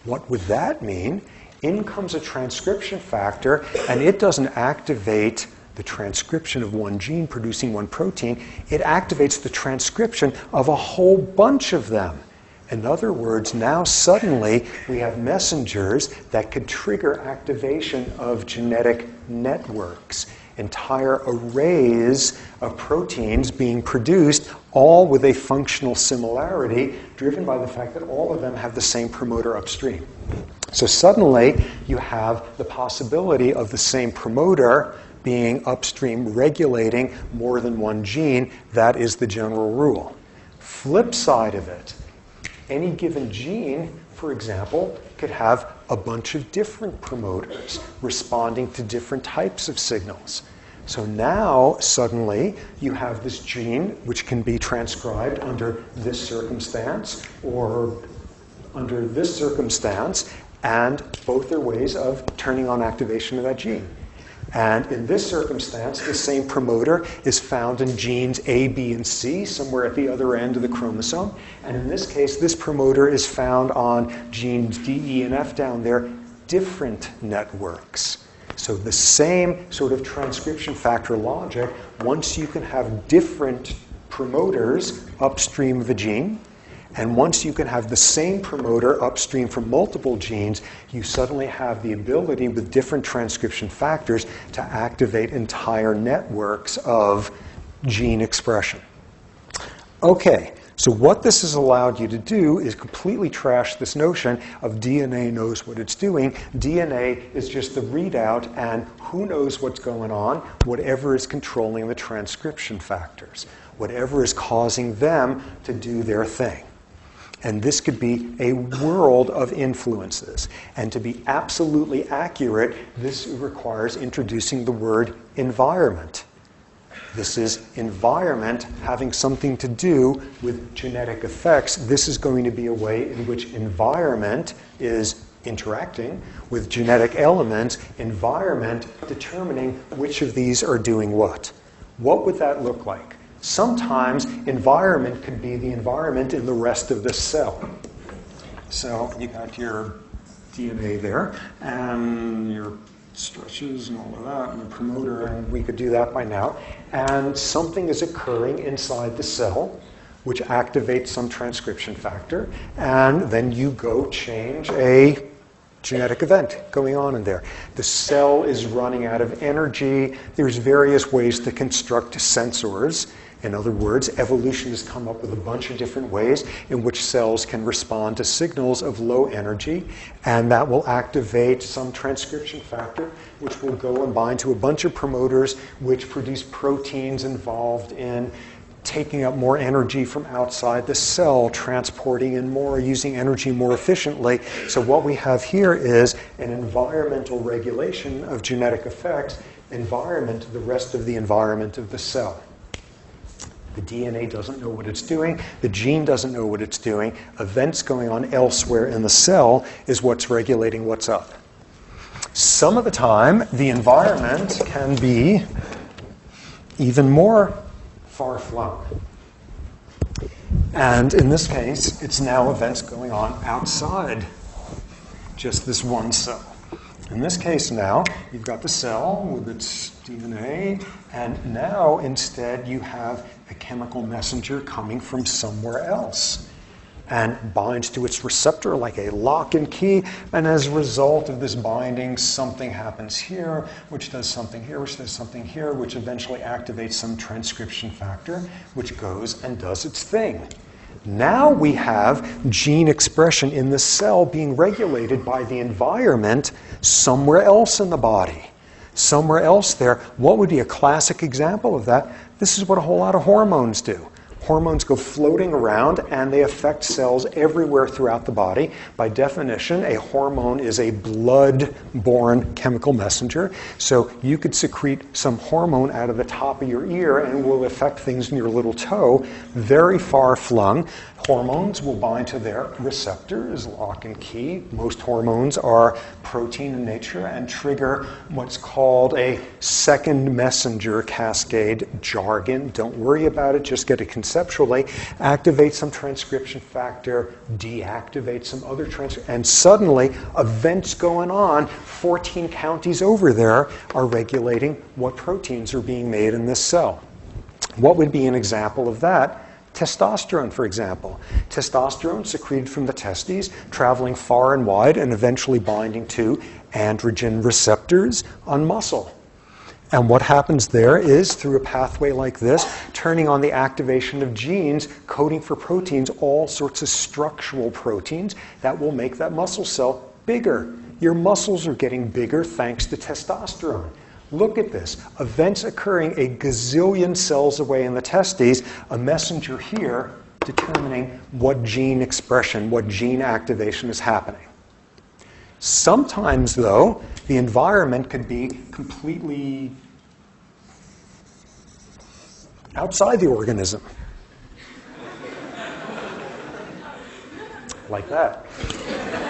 What would that mean? In comes a transcription factor, and it doesn't activate the transcription of one gene producing one protein. It activates the transcription of a whole bunch of them. In other words, now suddenly we have messengers that could trigger activation of genetic networks, entire arrays of proteins being produced, all with a functional similarity driven by the fact that all of them have the same promoter upstream. So suddenly you have the possibility of the same promoter being upstream regulating more than one gene. That is the general rule. Flip side of it, any given gene, for example, could have a bunch of different promoters responding to different types of signals. So now, suddenly, you have this gene which can be transcribed under this circumstance or under this circumstance, and both are ways of turning on activation of that gene. And in this circumstance, the same promoter is found in genes A, B, and C, somewhere at the other end of the chromosome. And in this case, this promoter is found on genes D, E, and F down there, different networks. So the same sort of transcription factor logic, once you can have different promoters upstream of a gene, and once you can have the same promoter upstream from multiple genes, you suddenly have the ability with different transcription factors to activate entire networks of gene expression. Okay, so what this has allowed you to do is completely trash this notion of DNA knows what it's doing. DNA is just the readout, and who knows what's going on? Whatever is controlling the transcription factors, whatever is causing them to do their thing. And this could be a world of influences. And to be absolutely accurate, this requires introducing the word environment. This is environment having something to do with genetic effects. This is going to be a way in which environment is interacting with genetic elements, environment determining which of these are doing what. What would that look like? Sometimes environment could be the environment in the rest of the cell. So you got your DNA there, and your stretches and all of that, and the promoter, and we could do that by now. And something is occurring inside the cell, which activates some transcription factor, and then you go change a genetic event going on in there. The cell is running out of energy. There's various ways to construct sensors. In other words, evolution has come up with a bunch of different ways in which cells can respond to signals of low energy, and that will activate some transcription factor, which will go and bind to a bunch of promoters, which produce proteins involved in taking up more energy from outside the cell, transporting in more, using energy more efficiently. So what we have here is an environmental regulation of genetic effects, environment, the rest of the environment of the cell. The DNA doesn't know what it's doing. The gene doesn't know what it's doing. Events going on elsewhere in the cell is what's regulating what's up. Some of the time, the environment can be even more far-flung. And in this case, it's now events going on outside just this one cell. In this case now, you've got the cell with its DNA, and now instead you have a chemical messenger coming from somewhere else and binds to its receptor like a lock and key, and as a result of this binding, something happens here, which does something here, which does something here, which eventually activates some transcription factor, which goes and does its thing. Now we have gene expression in the cell being regulated by the environment somewhere else in the body. Somewhere else there. What would be a classic example of that? This is what a whole lot of hormones do. Hormones go floating around and they affect cells everywhere throughout the body. By definition, a hormone is a blood-borne chemical messenger. So you could secrete some hormone out of the top of your ear and it will affect things in your little toe. Very far-flung. Hormones will bind to their receptors, lock and key. Most hormones are protein in nature and trigger what's called a second messenger cascade. Jargon. Don't worry about it, just get it conceptually. Activate some transcription factor, deactivate some other and suddenly events going on, 14 counties over there are regulating what proteins are being made in this cell. What would be an example of that? Testosterone, for example. Testosterone secreted from the testes, traveling far and wide and eventually binding to androgen receptors on muscle. And what happens there is, through a pathway like this, turning on the activation of genes, coding for proteins, all sorts of structural proteins that will make that muscle cell bigger. Your muscles are getting bigger thanks to testosterone. Look at this. Events occurring a gazillion cells away in the testes, a messenger here determining what gene expression, what gene activation is happening. Sometimes, though, the environment could be completely outside the organism. Like that.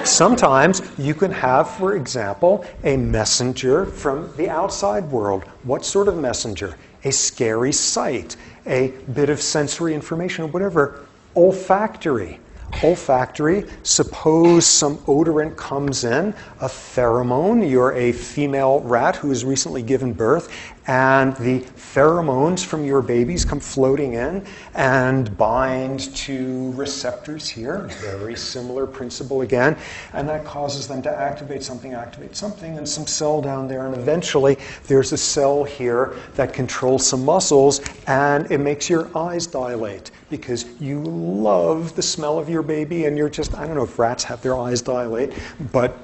Sometimes you can have, for example, a messenger from the outside world. What sort of messenger? A scary sight, a bit of sensory information, or whatever. Olfactory. olfactory. Suppose some odorant comes in, a pheromone. You're a female rat who has recently given birth, and the pheromones from your babies come floating in and bind to receptors here. Very similar principle again. And that causes them to activate something, and some cell down there. And eventually, there's a cell here that controls some muscles, and it makes your eyes dilate because you love the smell of your baby, and you're just, I don't know if rats have their eyes dilate, but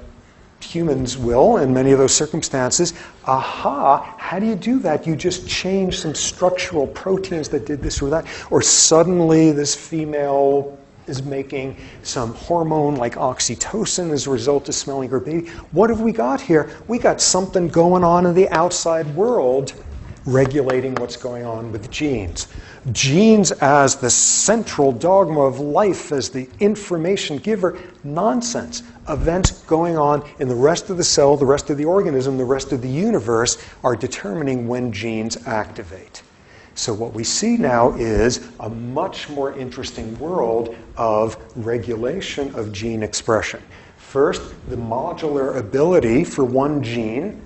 humans will in many of those circumstances. Aha, how do you do that? You just change some structural proteins that did this or that, or suddenly this female is making some hormone like oxytocin as a result of smelling her baby. What have we got here? We got something going on in the outside world regulating what's going on with genes. Genes as the central dogma of life, as the information giver, nonsense. Events going on in the rest of the cell, the rest of the organism, the rest of the universe are determining when genes activate. So what we see now is a much more interesting world of regulation of gene expression. First, the modular ability for one gene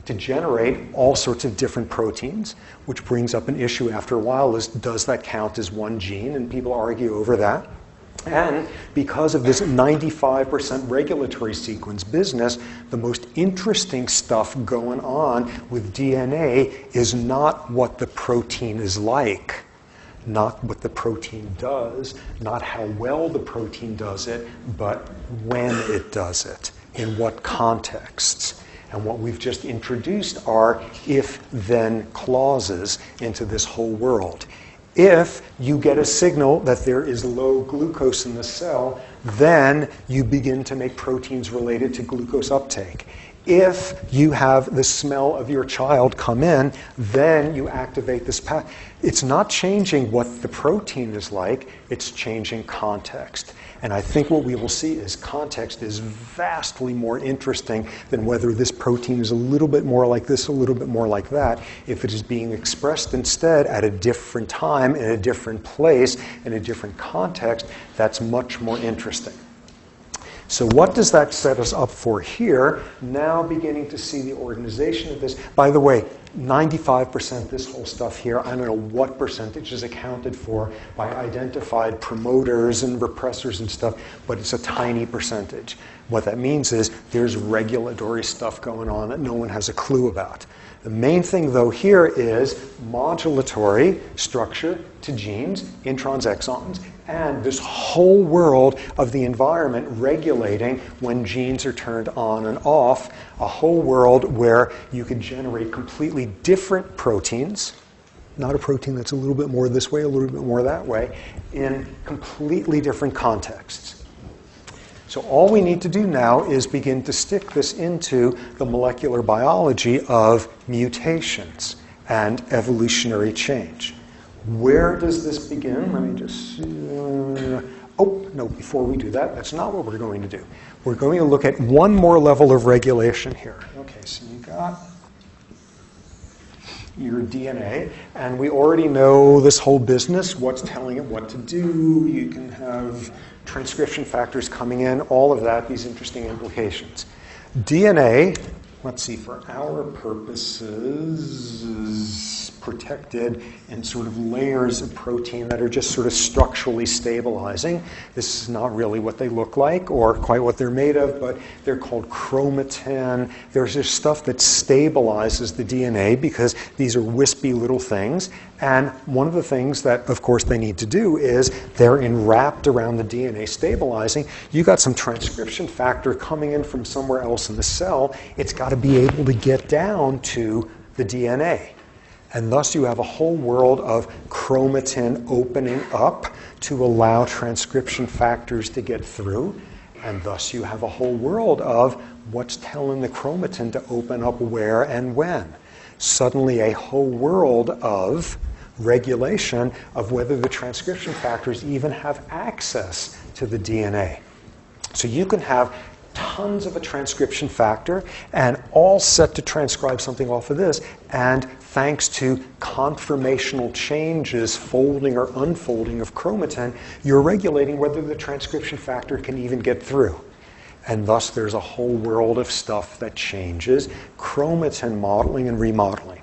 to generate all sorts of different proteins, which brings up an issue after a while is, does that count as one gene? And people argue over that. And because of this 95% regulatory sequence business, the most interesting stuff going on with DNA is not what the protein is like, not what the protein does, not how well the protein does it, but when it does it, in what contexts. And what we've just introduced are if-then clauses into this whole world. If you get a signal that there is low glucose in the cell, then you begin to make proteins related to glucose uptake. If you have the smell of your child come in, then you activate this path. It's not changing what the protein is like, it's changing context. And I think what we will see is context is vastly more interesting than whether this protein is a little bit more like this, a little bit more like that. If it is being expressed instead at a different time, in a different place, in a different context, that's much more interesting. So what does that set us up for here? Now beginning to see the organization of this. By the way, 95% this whole stuff here, I don't know what percentage is accounted for by identified promoters and repressors and stuff, but it's a tiny percentage. What that means is there's regulatory stuff going on that no one has a clue about. The main thing, though, here is modulatory structure to genes, introns, exons, and this whole world of the environment regulating when genes are turned on and off, a whole world where you can generate completely different proteins, not a protein that's a little bit more this way, a little bit more that way, in completely different contexts. So all we need to do now is begin to stick this into the molecular biology of mutations and evolutionary change. Where does this begin? Let me just see. Oh, no, before we do that, that's not what we're going to do. We're going to look at one more level of regulation here. Okay, so you got your DNA, and we already know this whole business, what's telling it what to do. You can have transcription factors coming in, all of that, these interesting implications. DNA, let's see, for our purposes, is protected in sort of layers of protein that are just sort of structurally stabilizing. This is not really what they look like or quite what they're made of, but they're called chromatin. There's just stuff that stabilizes the DNA because these are wispy little things. And one of the things that, of course, they need to do is they're enwrapped around the DNA stabilizing. You got some transcription factor coming in from somewhere else in the cell. It's got to be able to get down to the DNA. And thus you have a whole world of chromatin opening up to allow transcription factors to get through. And thus you have a whole world of what's telling the chromatin to open up where and when. Suddenly a whole world of regulation of whether the transcription factors even have access to the DNA. So you can have tons of a transcription factor, and all set to transcribe something off of this. And thanks to conformational changes, folding or unfolding of chromatin, you're regulating whether the transcription factor can even get through. And thus there's a whole world of stuff that changes, chromatin modeling and remodeling.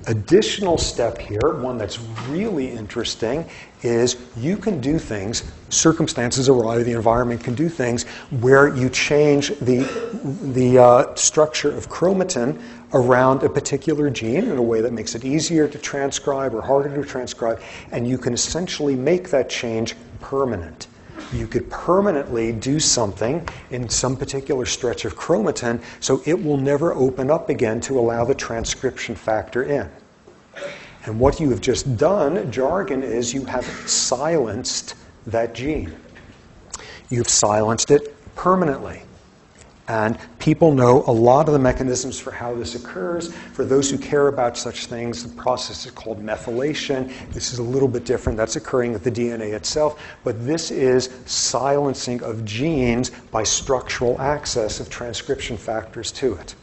Additional step here, one that's really interesting, is you can do things, circumstances arise, the environment can do things where you change the structure of chromatin around a particular gene in a way that makes it easier to transcribe or harder to transcribe, and you can essentially make that change permanent. You could permanently do something in some particular stretch of chromatin so it will never open up again to allow the transcription factor in. And what you have just done, jargon, is you have silenced that gene. You've silenced it permanently. And people know a lot of the mechanisms for how this occurs. For those who care about such things, the process is called methylation. This is a little bit different. That's occurring with the DNA itself. But this is silencing of genes by structural access of transcription factors to it.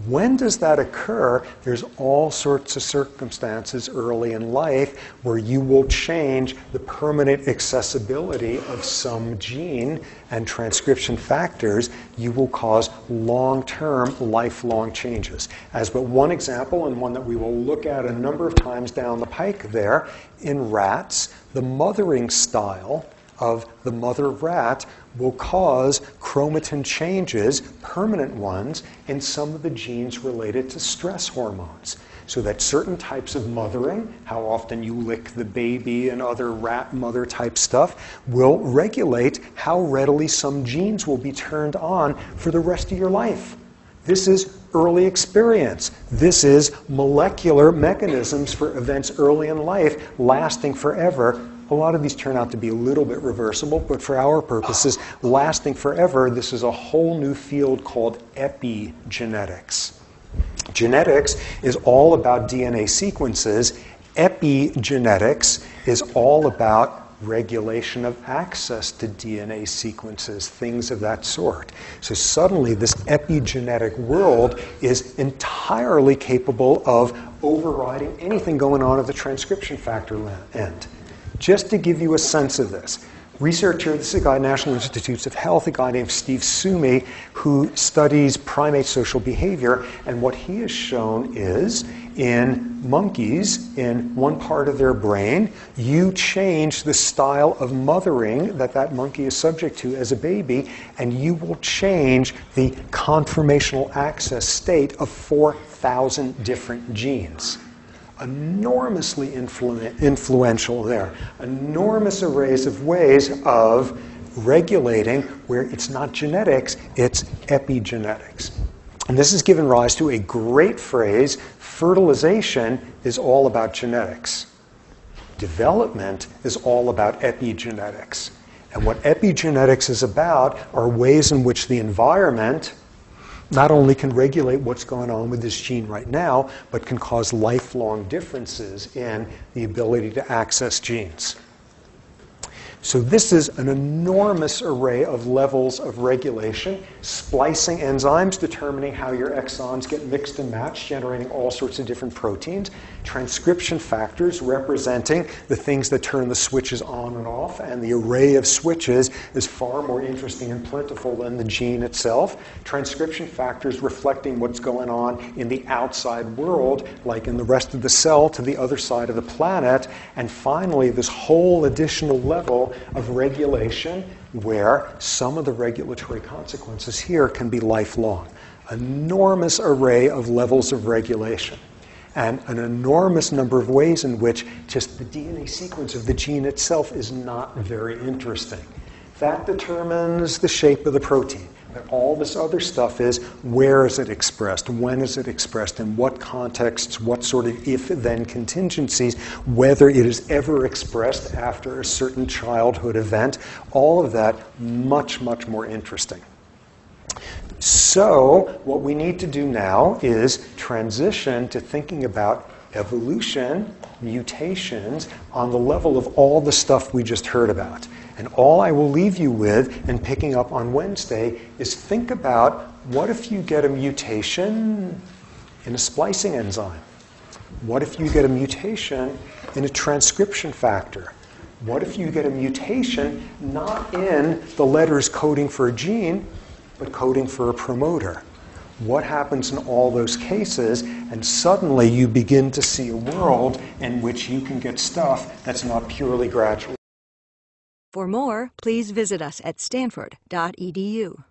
When does that occur? There's all sorts of circumstances early in life where you will change the permanent accessibility of some gene and transcription factors. You will cause long-term, lifelong changes. As but one example, and one that we will look at a number of times down the pike there, in rats, the mothering style of the mother rat will cause chromatin changes, permanent ones, in some of the genes related to stress hormones. So that certain types of mothering, how often you lick the baby and other rat mother type stuff, will regulate how readily some genes will be turned on for the rest of your life. This is early experience. This is molecular mechanisms for events early in life lasting forever. A lot of these turn out to be a little bit reversible, but for our purposes, lasting forever, this is a whole new field called epigenetics. Genetics is all about DNA sequences. Epigenetics is all about regulation of access to DNA sequences, things of that sort. So suddenly this epigenetic world is entirely capable of overriding anything going on at the transcription factor end. Just to give you a sense of this, researcher, this is a guy at National Institutes of Health, a guy named Steve Sumi, who studies primate social behavior, and what he has shown is in monkeys, in one part of their brain, you change the style of mothering that that monkey is subject to as a baby, and you will change the conformational access state of 4,000 different genes. Enormously influential there. Enormous arrays of ways of regulating where it's not genetics, it's epigenetics. And this has given rise to a great phrase: fertilization is all about genetics. Development is all about epigenetics. And what epigenetics is about are ways in which the environment not only can regulate what's going on with this gene right now, but can cause lifelong differences in the ability to access genes. So this is an enormous array of levels of regulation, splicing enzymes determining how your exons get mixed and matched, generating all sorts of different proteins, transcription factors representing the things that turn the switches on and off, and the array of switches is far more interesting and plentiful than the gene itself. Transcription factors reflecting what's going on in the outside world, like in the rest of the cell to the other side of the planet, and finally this whole additional level of regulation where some of the regulatory consequences here can be lifelong. Enormous array of levels of regulation, and an enormous number of ways in which just the DNA sequence of the gene itself is not very interesting. That determines the shape of the protein. But all this other stuff is, where is it expressed? When is it expressed? In what contexts? What sort of if-then contingencies? Whether it is ever expressed after a certain childhood event. All of that much, much more interesting. So what we need to do now is transition to thinking about evolution, mutations, on the level of all the stuff we just heard about. And all I will leave you with, and picking up on Wednesday, is think about what if you get a mutation in a splicing enzyme? What if you get a mutation in a transcription factor? What if you get a mutation not in the letters coding for a gene, but coding for a promoter? What happens in all those cases? And suddenly you begin to see a world in which you can get stuff that's not purely gradual. For more, please visit us at stanford.edu.